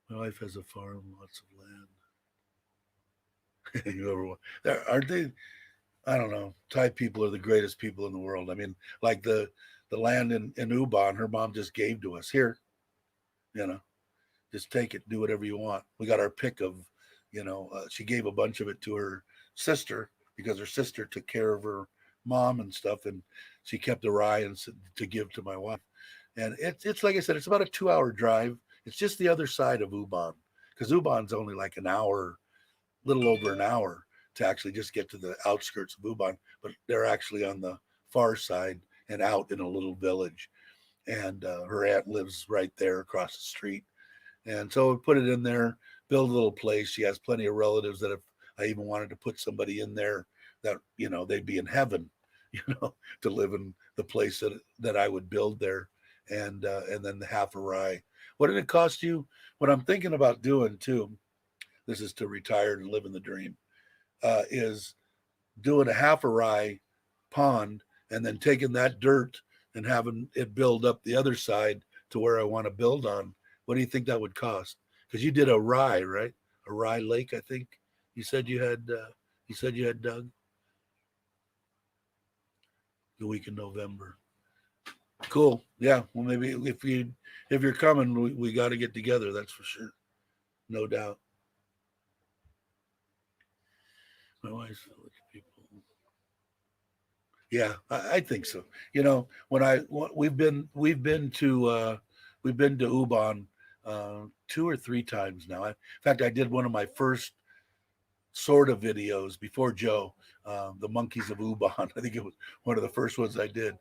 My wife has a farm, lots of land. You ever there aren't they? I don't know. Thai people are the greatest people in the world. I mean, like the land in Ubon, her mom just gave to us here. You know, just take it, do whatever you want. We got our pick of, she gave a bunch of it to her sister because her sister took care of her mom and stuff, and she kept a rye and to give to my wife. And it's like I said, it's about a 2 hour drive. It's just the other side of Ubon because Ubon's only like an hour, little over an hour to actually just get to the outskirts of Ubon, but they're actually on the far side and out in a little village. And her aunt lives right there across the street. And so we put it in there, build a little place. She has plenty of relatives that if I even wanted to put somebody in there that, they'd be in heaven, to live in the place that I would build there. And then the half a rye. What did it cost you? What I'm thinking about doing too, this is to retire and live in the dream, is doing a half a rye pond and then taking that dirt and having it build up the other side to where I want to build on. What do you think that would cost? Because you did a rye, right? A rye lake, I think. You said you had. You said you had dug the week in November. Cool. Yeah. Well, maybe if you're coming, we got to get together. That's for sure. No doubt. My wife's village people. Yeah, I think so. We've been to Ubon 2 or 3 times now. In fact, I did one of my first sort of videos before Joe, the Monkeys of Ubon. I think it was one of the first ones I did.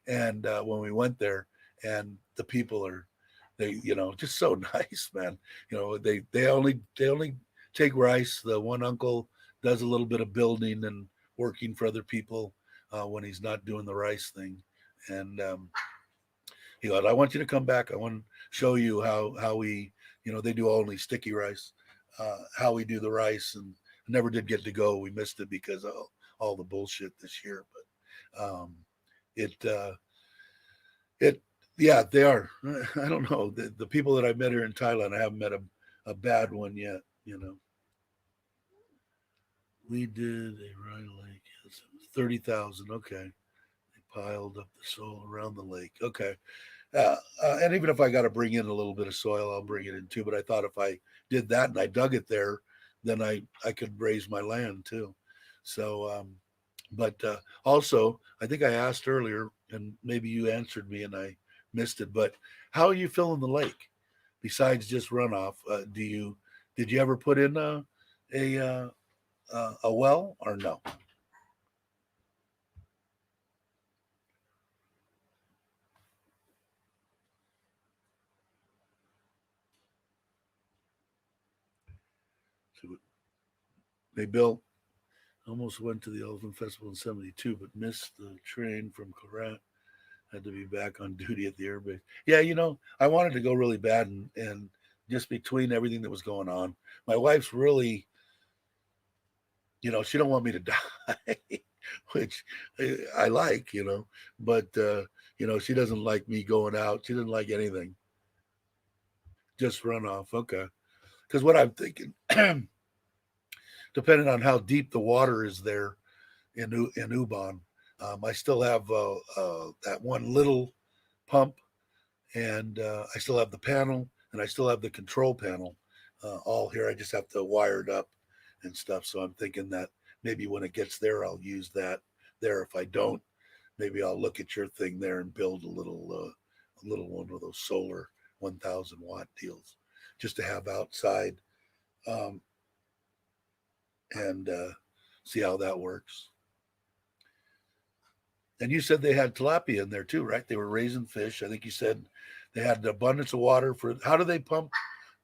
And when we went there, and the people are, they, just so nice, man. They only take rice. The one uncle does a little bit of building and working for other people when he's not doing the rice thing. And he goes, I want you to come back. I want to show you how we, they do only sticky rice, how we do the rice. And never did get to go. We missed it because of all the bullshit this year. But it it yeah, they are. I don't know, the people that I met here in Thailand. I haven't met a bad one yet. We did a Rhine Lake. Yes, 30,000. Okay, they piled up the soil around the lake. Okay. And even if I got to bring in a little bit of soil, I'll bring it in too. But I thought if I did that and I dug it there, then I could raise my land too. So, but also, I think I asked earlier, and maybe you answered me and I missed it. But how are you filling the lake besides just runoff? Did you ever put in a a well or no? So they built. Almost went to the Elephant Festival in '72, but missed the train from Korat. Had to be back on duty at the airbase. Yeah, I wanted to go really bad, and just between everything that was going on, my wife's really, she don't want me to die, which I like, but she doesn't like me going out. She doesn't like anything. Just run off. Okay, because what I'm thinking, depending on how deep the water is there in Ubon, I still have that one little pump, and I still have the panel, and I still have the control panel all here. I just have to wire it up and stuff. So I'm thinking that maybe when it gets there, I'll use that there. If I don't, maybe I'll look at your thing there and build a little one of those solar 1,000-watt deals, just to have outside, um, and see how that works. And you said they had tilapia in there too, right? They were raising fish. I think you said they had an abundance of water for. How do they pump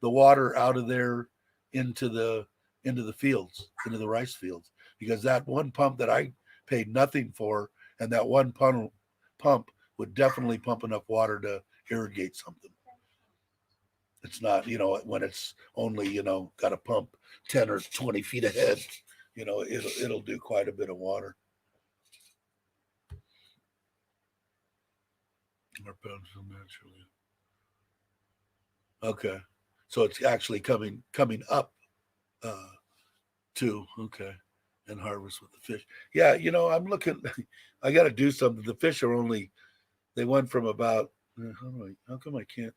the water out of there into the fields, into the rice fields? Because that one pump that I paid nothing for, and that one pump would definitely pump enough water to irrigate something. It's not, when it's only, got a pump 10 or 20 feet ahead, it'll do quite a bit of water. Our pumps naturally. Okay. So it's actually coming up uh too. Okay. And harvest with the fish. Yeah, I'm looking. I got to do something. The fish are only, they went from about, how come I can't?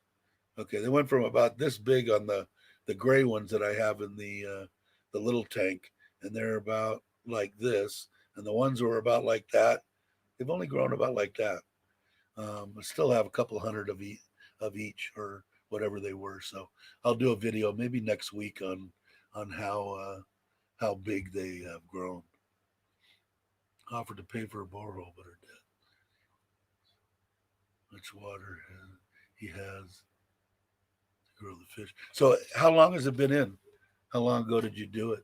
Okay, they went from about this big on the gray ones that I have in the little tank, and they're about like this, and the ones that were about like that, they've only grown about like that. I still have a couple hundred of each or whatever they were. So I'll do a video maybe next week on how big they have grown. Offered to pay for a borehole, but are dead. Much water he has to grow the fish. So how long has it been in? How long ago did you do it?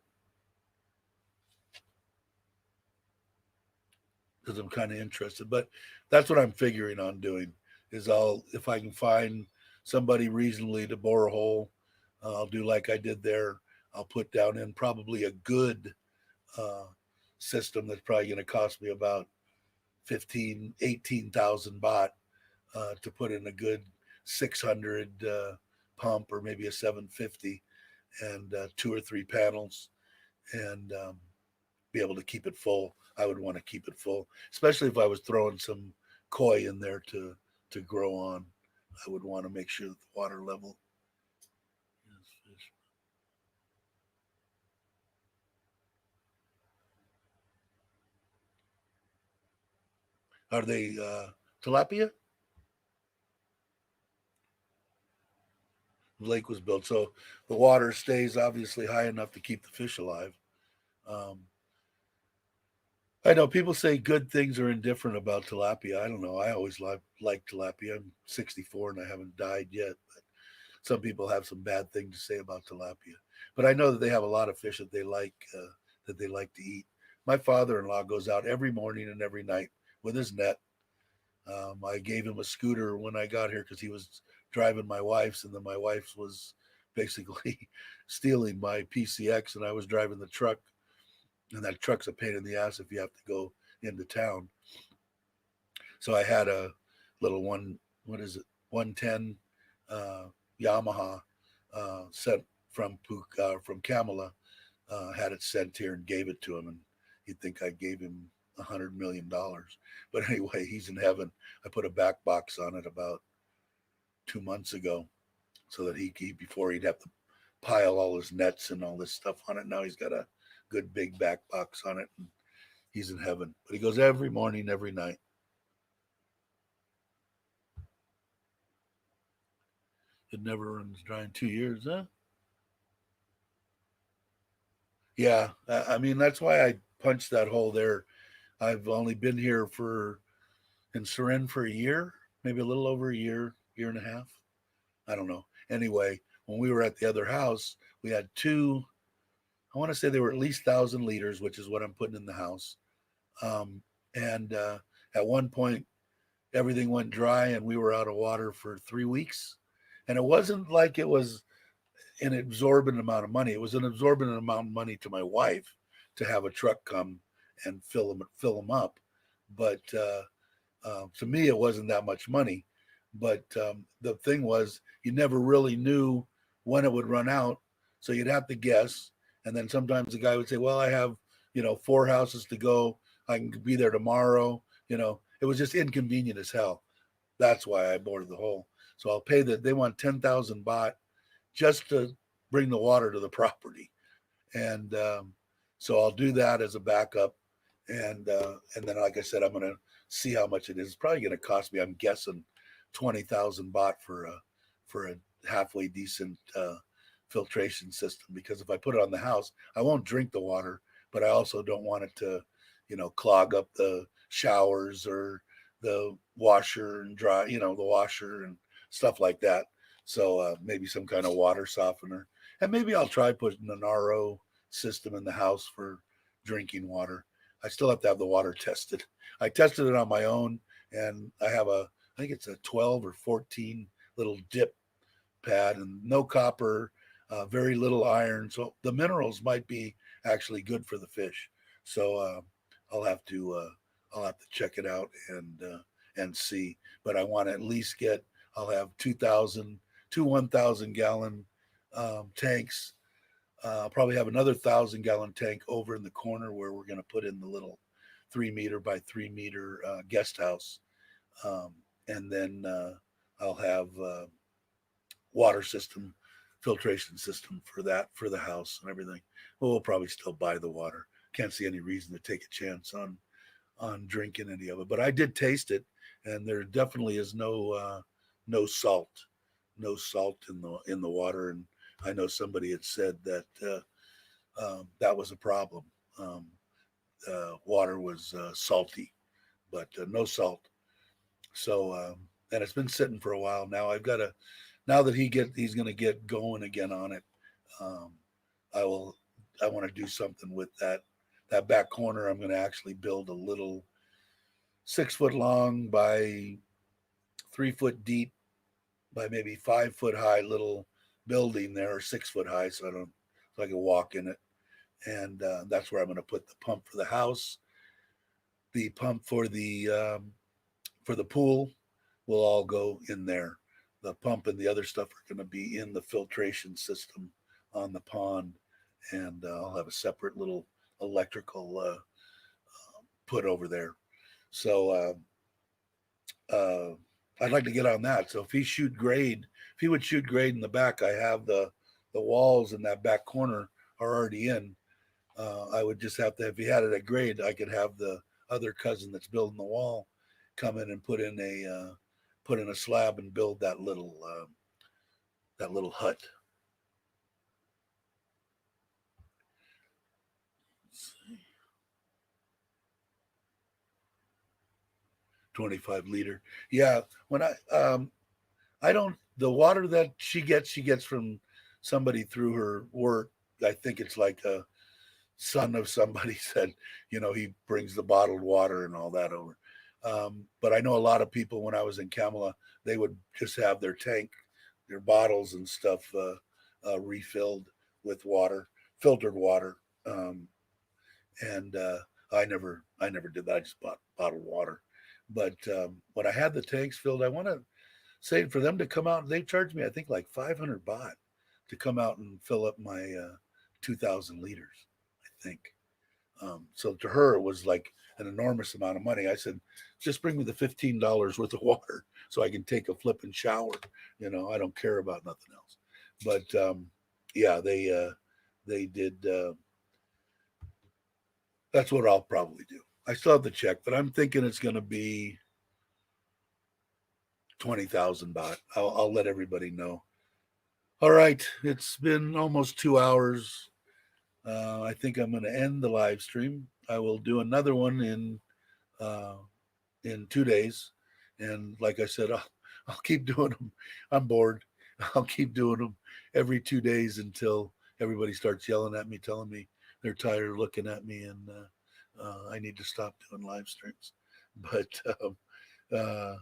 Because I'm kind of interested. But that's what I'm figuring on doing. Is I'll, if I can find somebody reasonably to bore a hole, I'll do like I did there. I'll put down in probably a good uh, system that's probably going to cost me about 15, 18,000 baht to put in a good 600 pump or maybe a 750 and two or three panels, and be able to keep it full. I would want to keep it full, especially if I was throwing some koi in there to grow on. I would want to make sure that the water level is fish. Are they tilapia? The lake was built so the water stays obviously high enough to keep the fish alive. Um, I know people say good things are indifferent about tilapia. I don't know. I always like tilapia. I'm 64 and I haven't died yet, but some people have some bad things to say about tilapia. But I know that they have a lot of fish that they like to eat. My father-in-law goes out every morning and every night with his net. I gave him a scooter when I got here because he was driving my wife's, and then my wife's was basically stealing my PCX, and I was driving the truck. And that truck's a pain in the ass if you have to go into town. So I had a little what is it, 110 uh, Yamaha sent from Kamala. Had it sent here and gave it to him, and you'd think I gave him $100 million. But anyway, he's in heaven. I put a back box on it about 2 months ago, so that he before he'd have to pile all his nets and all this stuff on it. Now he's got a good big back box on it, and he's in heaven. But he goes every morning, every night. It never runs dry in 2 years, huh? Yeah, I mean that's why I punched that hole there. I've only been here in Surin for a year, maybe a little over a year and a half. I don't know. Anyway, when we were at the other house, we had two. I want to say they were at least 1,000 liters, which is what I'm putting in the house. Um, and at one point, everything went dry, and we were out of water for 3 weeks. And it wasn't like it was an absorbent amount of money. It was an absorbent amount of money to my wife to have a truck come and fill them up. But to me, it wasn't that much money. But the thing was, you never really knew when it would run out, so you'd have to guess. And then sometimes the guy would say, "Well, I have 4 houses to go. I can be there tomorrow." It was just inconvenient as hell. That's why I bored the hole. So I'll pay that. They want 10,000 baht just to bring the water to the property, and so I'll do that as a backup, and then like I said, I'm gonna see how much it is. It's probably gonna cost me, I'm guessing, 20,000 baht for a halfway decent filtration system. Because if I put it on the house, I won't drink the water, but I also don't want it to, clog up the showers or the washer and dry, the washer and stuff like that. So maybe some kind of water softener, and maybe I'll try putting an RO system in the house for drinking water. I still have to have the water tested. I tested it on my own, and I think it's a 12 or 14 little dip pad, and no copper, very little iron. So the minerals might be actually good for the fish. So I'll have to uh, I'll have to check it out and see. But I want to at least get. I'll have 1,000 gallon tanks. I'll probably have another 1,000 gallon tank over in the corner where we're going to put in the little 3 meter by 3 meter guest house, and then I'll have water system, filtration system for that for the house and everything. Well, we'll probably still buy the water. Can't see any reason to take a chance on drinking any of it. But I did taste it, and there definitely is no salt, no salt in the water. And I know somebody had said that that was a problem. Water was salty, but no salt. So and it's been sitting for a while now. Now that he's going to get going again on it. Um, I want to do something with that back corner. I'm going to actually build a little 6 foot long by 3 foot deep by maybe 5 foot high little building there, or 6 foot high, so I can walk in it. And that's where I'm going to put the pump for the house. The pump for the pool will all go in there. The pump and the other stuff are going to be in the filtration system on the pond, and I'll have a separate little electrical put over there. So I'd like to get on that. So if he would shoot grade in the back, I have the walls in that back corner are already in. I would just have to, if he had it at grade, I could have the other cousin that's building the wall come in and put in a slab and build that little hut. 25 liter. Yeah, when I don't, the water that she gets from somebody through her work. I think it's like a son of somebody said, he brings the bottled water and all that over. But I know a lot of people when I was in Kamala, they would just have their tank, their bottles and stuff refilled with water, filtered water. Um, and I never did that. I just bought bottled water. But when I had the tanks filled, I want to say for them to come out, they charged me I think like 500 baht to come out and fill up my 2,000 liters. I think. So to her, it was like an enormous amount of money. I said, just bring me the $15 worth of water so I can take a flipping shower. I don't care about nothing else. But yeah, they did. That's what I'll probably do. I still have the check, but I'm thinking it's going to be 20,000 baht. I'll let everybody know. All right, it's been almost 2 hours. I think I'm going to end the live stream. I will do another one uh, in 2 days, and like I said, I'll keep doing them. I'm bored. I'll keep doing them every 2 days until everybody starts yelling at me, telling me they're tired of looking at me, and I need to stop doing live streams. But uh,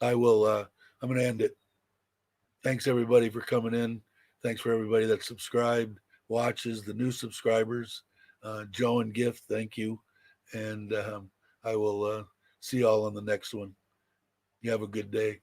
I will. I'm going to end it. Thanks everybody for coming in. Thanks for everybody that subscribed, watches, the new subscribers. Joe and Gift, thank you. And I will see you all on the next one. You have a good day.